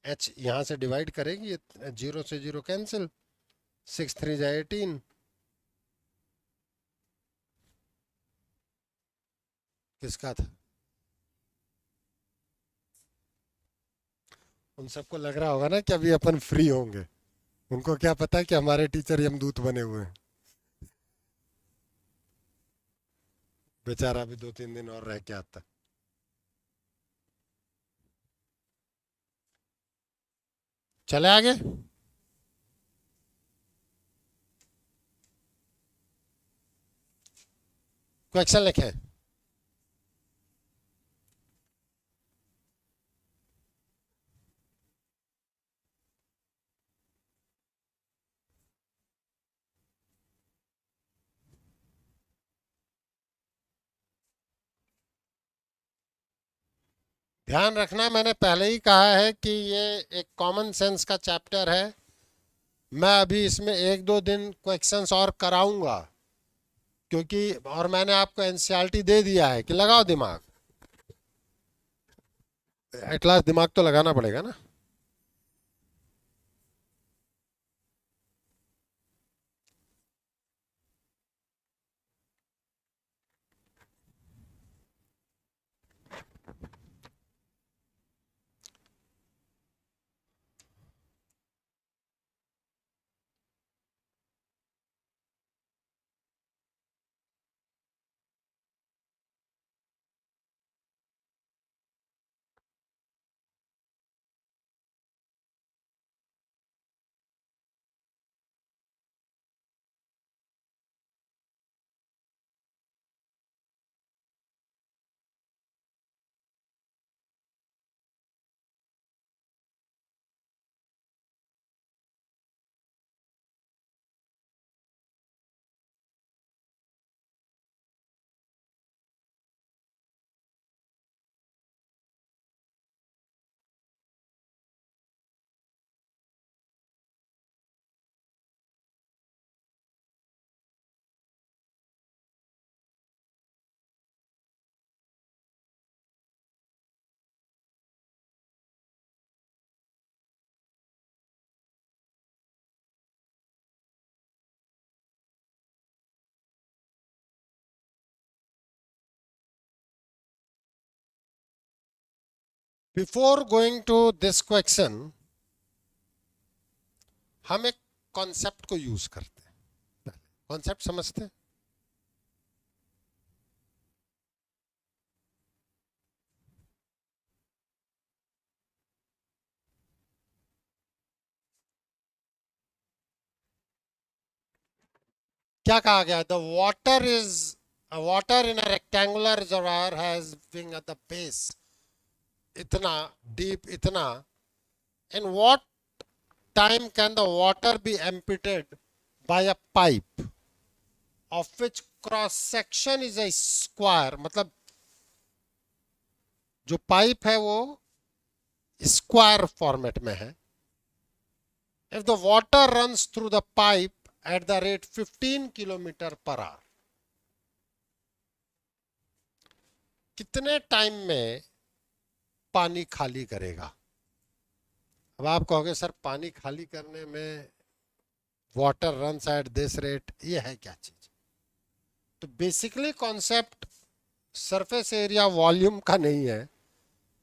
एच यहाँ से डिवाइड करेगी, ये जीरो से जीरो कैंसिल, 6 3 जा 18। किसका था? उन सबको लग रहा होगा ना कि अभी अपन फ्री होंगे, उनको क्या पता कि हमारे टीचर यमदूत बने हुए हैं। बेचारा भी 2 3 दिन और रह के आता। चले आगे। क्वेश्चन लिखे। ध्यान रखना, मैंने पहले ही कहा है कि ये एक कॉमन सेंस का चैप्टर है। मैं अभी इसमें 1 2 दिन क्वेश्चंस और कराऊंगा, क्योंकि और मैंने आपको एनसीईआरटी दे दिया है कि लगाओ दिमाग। एटलास दिमाग तो लगाना पड़ेगा ना। Before going to this question, हम एक कॉन्सेप्ट को यूज करते हैं। कॉन्सेप्ट समझते हैं? क्या कहा गया? The water in a rectangular reservoir has being at the base, इतना डीप, इतना, in what time can the water be emptied by a pipe of which cross section is a square, मतलब जो pipe है वो square format में है। If the water runs through the pipe at the rate 15 kilometre per hour, कितने time में पानी खाली करेगा? अब आप कहोगे सर पानी खाली करने में water runs at this rate, ये है क्या चीज? तो basically concept surface area volume का नहीं है,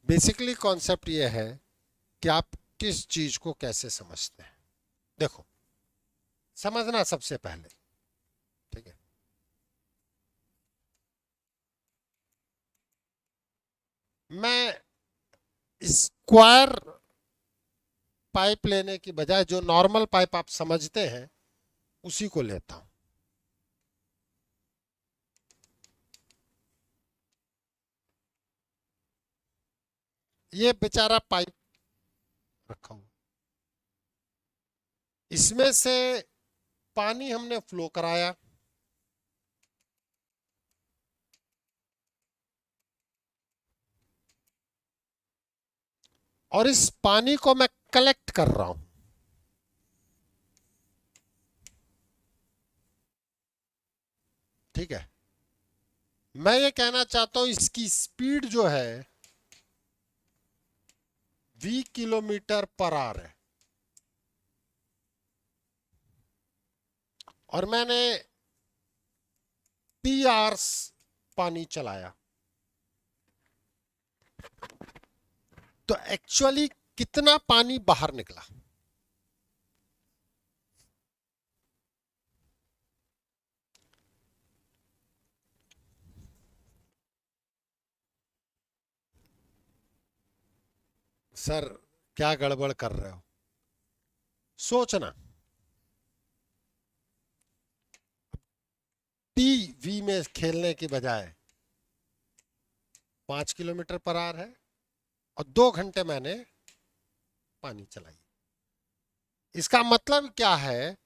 बेसिकली कॉन्सेप्ट ये है कि आप किस चीज को कैसे समझते हैं। देखो, समझना सबसे पहले, ठीक है, मैं स्क्वायर पाइप लेने की बजाय जो नॉर्मल पाइप आप समझते हैं उसी को लेता हूं। ये बेचारा पाइप रखा हूं, इसमें से पानी हमने फ्लो कराया, और इस पानी को मैं कलेक्ट कर रहा हूं। ठीक है, मैं ये कहना चाहता हूं इसकी स्पीड जो है 20 किलोमीटर पर आवर है, और मैंने 3 आवर्स पानी चलाया, तो एक्चुअली कितना पानी बाहर निकला? सर क्या गड़बड़ कर रहे हो? सोचना, टीवी में खेलने की बजाय 5 किलोमीटर पर आवर है, और 2 घंटे मैंने पानी चलाई। इसका मतलब क्या है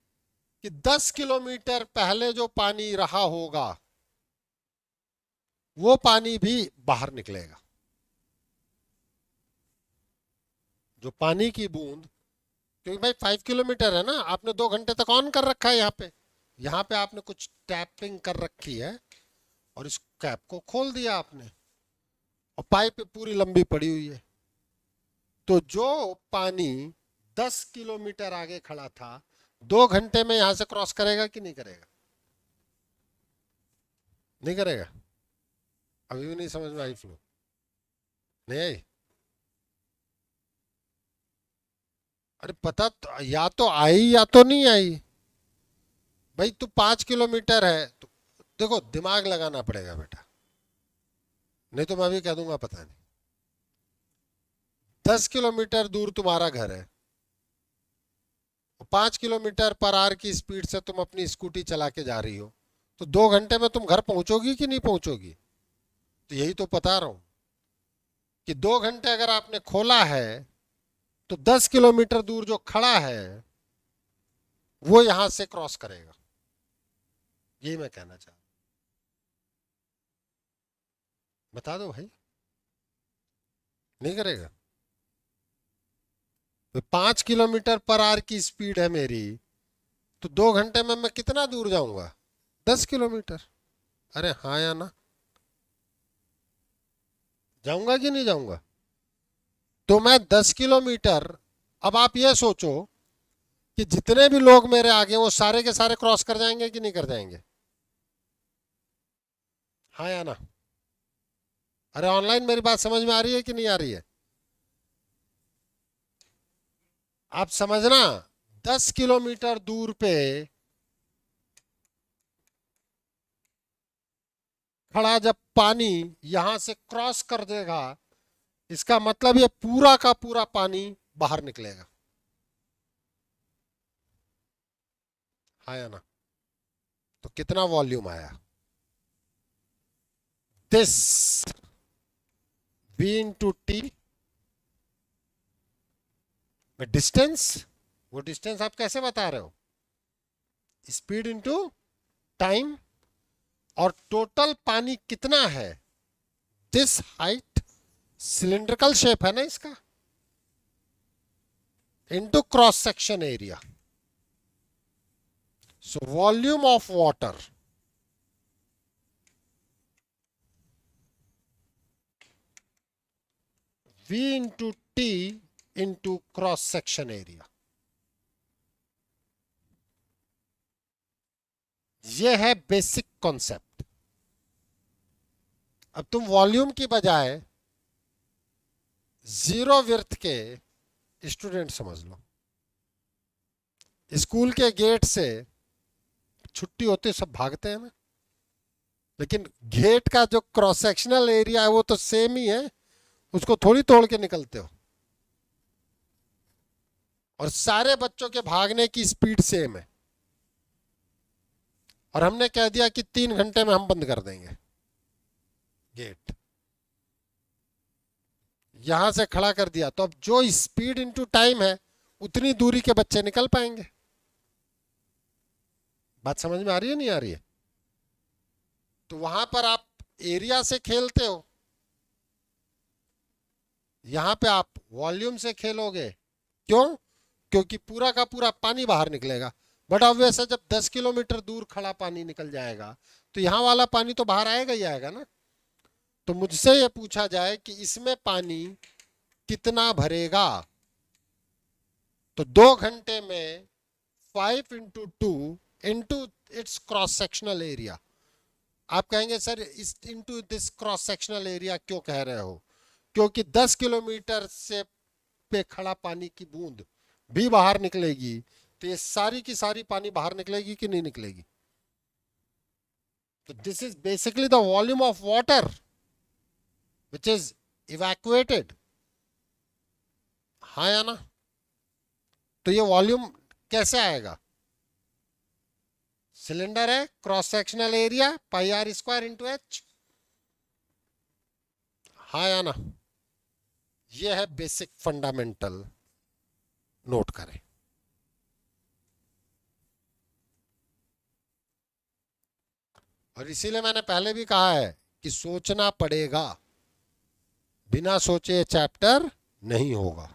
कि 10 किलोमीटर पहले जो पानी रहा होगा वो पानी भी बाहर निकलेगा। जो पानी की बूंद, क्योंकि भाई 5 किलोमीटर है ना, आपने 2 घंटे तक ऑन कर रखा है, यहाँ पे आपने कुछ टैपिंग कर रखी है, और इस कैप को खोल दिया आपने, और पाइप पूरी लंबी पड़ी हुई है। तो जो पानी 10 किलोमीटर आगे खड़ा था, 2 घंटे में यहां से क्रॉस करेगा कि नहीं करेगा? नहीं करेगा। अभी भी नहीं समझ में आई फ्लो? नहीं आई? अरे पता तो, या तो आई या तो नहीं आई। भाई तू 5 किलोमीटर है तो देखो, दिमाग लगाना पड़ेगा बेटा, नहीं तो मैं भी कह दूंगा पता नहीं। 10 किलोमीटर दूर तुम्हारा घर है, 5 किलोमीटर पर आवर की स्पीड से तुम अपनी स्कूटी चला के जा रही हो, तो 2 घंटे में तुम घर पहुंचोगी कि नहीं पहुंचोगी? तो यही तो बता रहा हूं कि 2 घंटे अगर आपने खोला है, तो 10 किलोमीटर दूर जो खड़ा है वो यहां से क्रॉस करेगा, यही मैं कहना चाह रहा हूं। बता दो भाई, नहीं करेगा? तो 5 किलोमीटर पर आवर की स्पीड है मेरी, तो 2 घंटे में मैं कितना दूर जाऊंगा? 10 किलोमीटर। अरे हाँ या ना? जाऊंगा कि नहीं जाऊंगा? तो मैं 10 किलोमीटर, अब आप ये सोचो कि जितने भी लोग मेरे आगे वो सारे के सारे क्रॉस कर जाएंगे कि नहीं कर जाएंगे? हाँ या ना? अरे ऑनलाइन मेरी बात समझ में आ रही है कि नहीं आ रही है? आप समझना, 10 किलोमीटर दूर पे खड़ा जब पानी यहां से क्रॉस कर देगा, इसका मतलब ये पूरा का पूरा पानी बाहर निकलेगा। हाँ या ना? तो कितना वॉल्यूम आया? दिस v इंटू टी में डिस्टेंस, वो डिस्टेंस आप कैसे बता रहे हो? स्पीड इंटू टाइम, और टोटल पानी कितना है? दिस हाइट, सिलिंड्रिकल शेप है ना इसका, into cross section area. So volume of water V into T into cross section area. ये है बेसिक कॉन्सेप्ट. अब तुम वॉल्यूम की बजाय जीरो विर्थ के स्टूडेंट समझ लो. स्कूल के गेट से छुट्टी होती सब भागते हैं ना, लेकिन गेट का जो क्रॉस सेक्शनल एरिया है वो तो सेम ही है, उसको थोड़ी तोड़ के निकलते हो. और सारे बच्चों के भागने की स्पीड सेम है, और हमने कह दिया कि 3 घंटे में हम बंद कर देंगे गेट. यहां से खड़ा कर दिया, तो अब जो स्पीड इनटू टाइम है उतनी दूरी के बच्चे निकल पाएंगे. बात समझ में आ रही है नहीं आ रही है? तो वहां पर आप एरिया से खेलते हो, यहां पे आप वॉल्यूम से खेलोगे. क्यों? क्योंकि पूरा का पूरा पानी बाहर निकलेगा. बट ऑब्वियस है, जब 10 किलोमीटर दूर खड़ा पानी निकल जाएगा तो यहां वाला पानी तो बाहर आएगा ही आएगा ना. तो मुझसे ये पूछा जाए कि इसमें पानी कितना भरेगा, तो 2 घंटे में 5 into 2 into its cross sectional area. आप कहेंगे सर इस into this cross sectional area क्यों कह रहे हो? क्योंकि 10 किलोमीटर से पे खड़ा पानी की बूंद भी बाहर निकलेगी, तो ये सारी की सारी पानी बाहर निकलेगी कि नहीं निकलेगी? तो this is basically the volume of water which is evacuated. हाँ या ना? तो ये वॉल्यूम कैसे आएगा? सिलेंडर है, cross sectional area pi R square into H. हाँ या ना? ये है बेसिक फंडामेंटल, नोट करें. और इसीलिए मैंने पहले भी कहा है कि सोचना पड़ेगा, बिना सोचे चैप्टर नहीं होगा.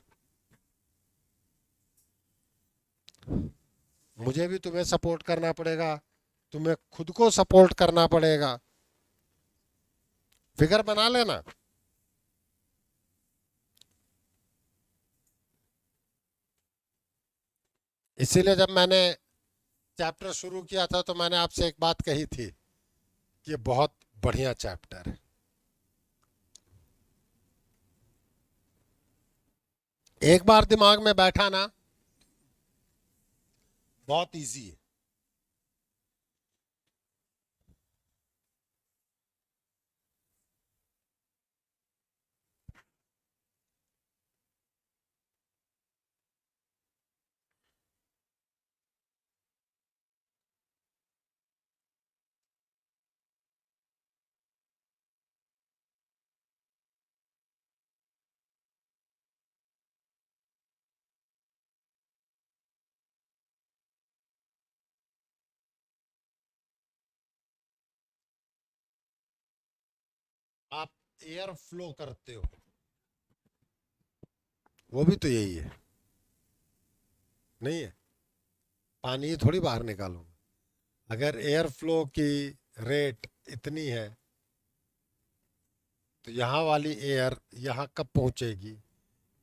मुझे भी तुम्हें सपोर्ट करना पड़ेगा, तुम्हें खुद को सपोर्ट करना पड़ेगा. फिगर बना लेना. इसीलिए जब मैंने चैप्टर शुरू किया था तो मैंने आपसे एक बात कही थी कि ये बहुत बढ़िया चैप्टर है. एक बार दिमाग में बैठा ना, बहुत इजी है. आप एयर फ्लो करते हो, वो भी तो यही है, नहीं है? पानी थोड़ी बाहर निकालूंगा. अगर एयर फ्लो की रेट इतनी है तो यहाँ वाली एयर यहाँ कब पहुंचेगी?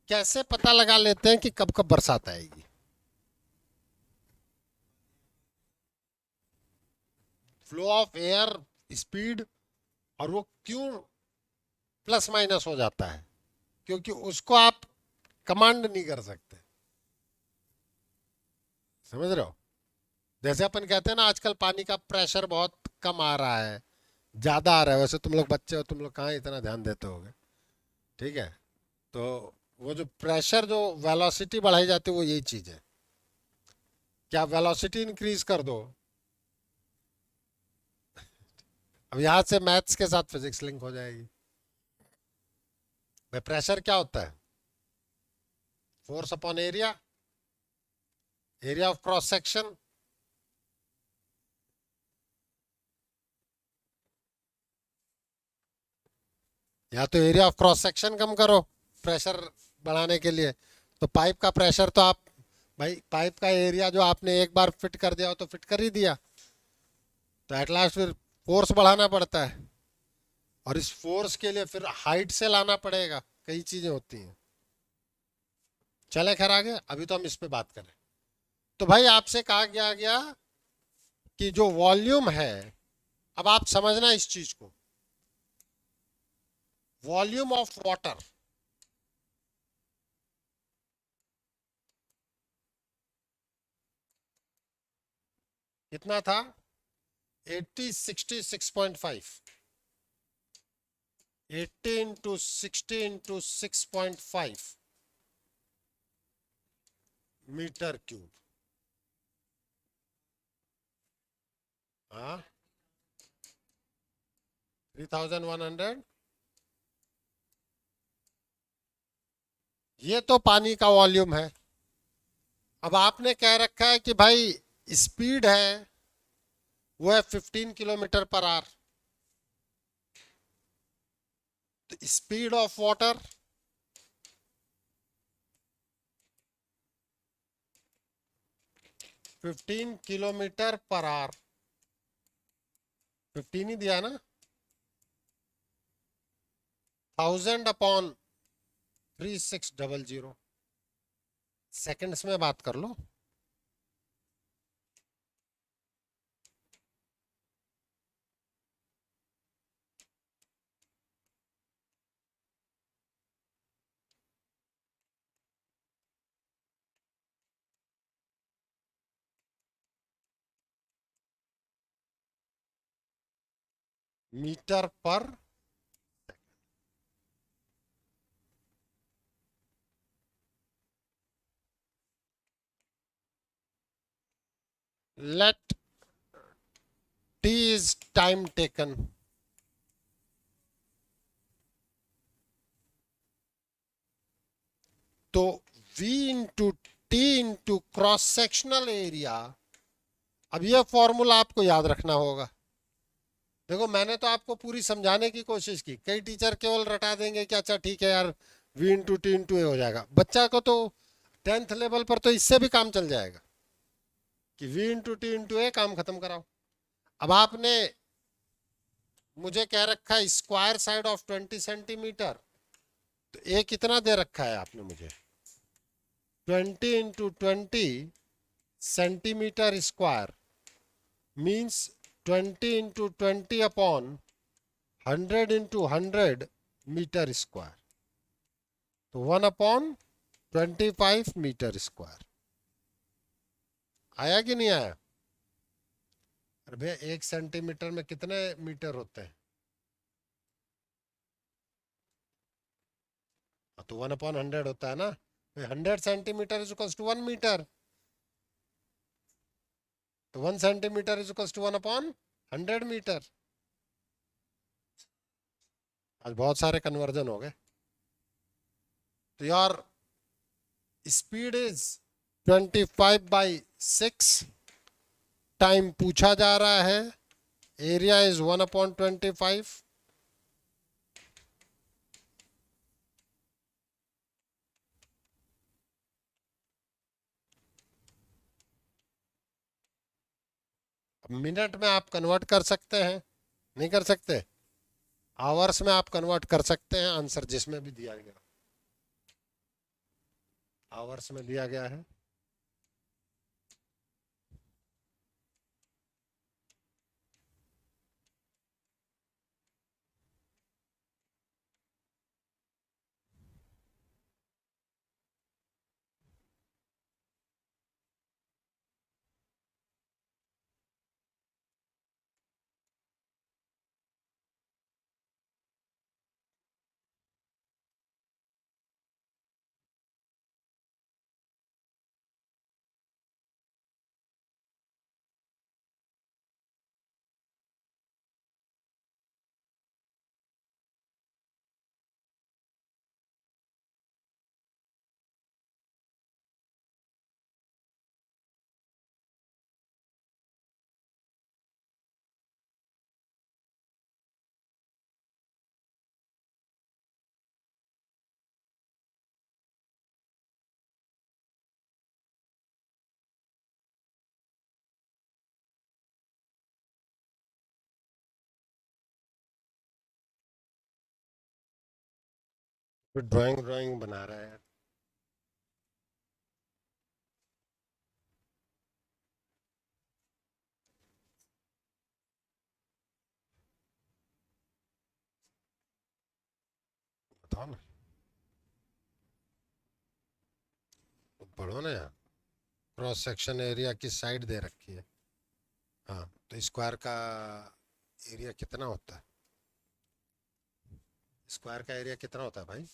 कैसे पता लगा लेते हैं कि कब कब बरसात आएगी? Flow of air speed. और वो क्यों प्लस माइनस हो जाता है? क्योंकि उसको आप कमांड नहीं कर सकते. समझ रहे हो? जैसे अपन कहते हैं ना, आजकल पानी का प्रेशर बहुत कम आ रहा है, ज्यादा आ रहा है. वैसे तुम लोग बच्चे हो, तुम लोग कहाँ इतना ध्यान देते होगे. ठीक है? तो वो जो प्रेशर, जो वेलोसिटी बढ़ाई जाती है, वो यही चीज है. क्या वेलोसिटी इंक्रीज कर दो अब यहां से मैथ्स के साथ फिजिक्स लिंक हो जाएगी। भाई प्रेशर क्या होता है? Force upon area, area of cross section. या तो एरिया ऑफ क्रॉस सेक्शन कम करो प्रेशर बढ़ाने के लिए, तो पाइप का प्रेशर तो आप, भाई पाइप का एरिया जो आपने एक बार फिट कर दिया हो तो फिट कर ही दिया, तो एट लास्ट फिर फोर्स बढ़ाना पड़ता है, और इस फोर्स के लिए फिर हाइट से लाना पड़ेगा, कई चीजें होती हैं। चले खैर आगे, अभी तो हम इस पे बात करें। तो भाई आपसे कहा गया कि जो वॉल्यूम है, अब आप समझना इस चीज को, वॉल्यूम ऑफ वाटर कितना था? 80 66.5, 80 इंटू 60 इंटू 6.5 मीटर क्यूब। हाँ, 3100। ये तो पानी का वॉल्यूम है। अब आपने कह रखा है कि भाई स्पीड है वो है 15 किलोमीटर पर आवर, तो speed of water 15 kilometre per hour, 15 ही दिया ना, 1000 अपॉन 3600, सेकंड्स में बात कर लो। Metre per, let T is time taken, तो V into T into cross sectional area. अब यह फॉर्मूला आपको याद रखना होगा। देखो मैंने तो आपको पूरी समझाने की कोशिश की, कई टीचर केवल रटा देंगे कि अच्छा ठीक है यार, V इंटू टी इंटू ए हो जाएगा। बच्चा को तो 10th लेवल पर तो इससे भी काम चल जाएगा कि V इंटू टी इंटू ए, काम खत्म कराओ। अब आपने मुझे कह रखा है स्क्वायर साइड ऑफ 20 सेंटीमीटर, तो ए कितना दे रखा है आपने मुझे? 20 into 20 centimetre square means 20 into 20 upon 100 into 100 metre square, तो 1/25 मीटर स्क्वायर। आया कि नहीं आया? अरे भैया 1 सेंटीमीटर में कितने मीटर होते हैं? तो 1/100 होता है ना, 100 centimetre is equal to 1 metre, तो 1 centimetre is equal to 1/100 metre. आज बहुत सारे कन्वर्जन हो गए। तो यार स्पीड इज 25/6, टाइम पूछा जा रहा है, एरिया इज 1/25। मिनट में आप कन्वर्ट कर सकते हैं, नहीं कर सकते? आवर्स में आप कन्वर्ट कर सकते हैं, आंसर जिसमें भी दिया गया, आवर्स में दिया गया है। तो ड्राइंग ड्राइंग बना रहा है यार। बताओ ना, पढ़ो ना यार। क्रॉस सेक्शन एरिया की साइड दे रखी है। हाँ, तो स्क्वायर का एरिया कितना होता है? स्क्वायर का एरिया कितना होता है भाई?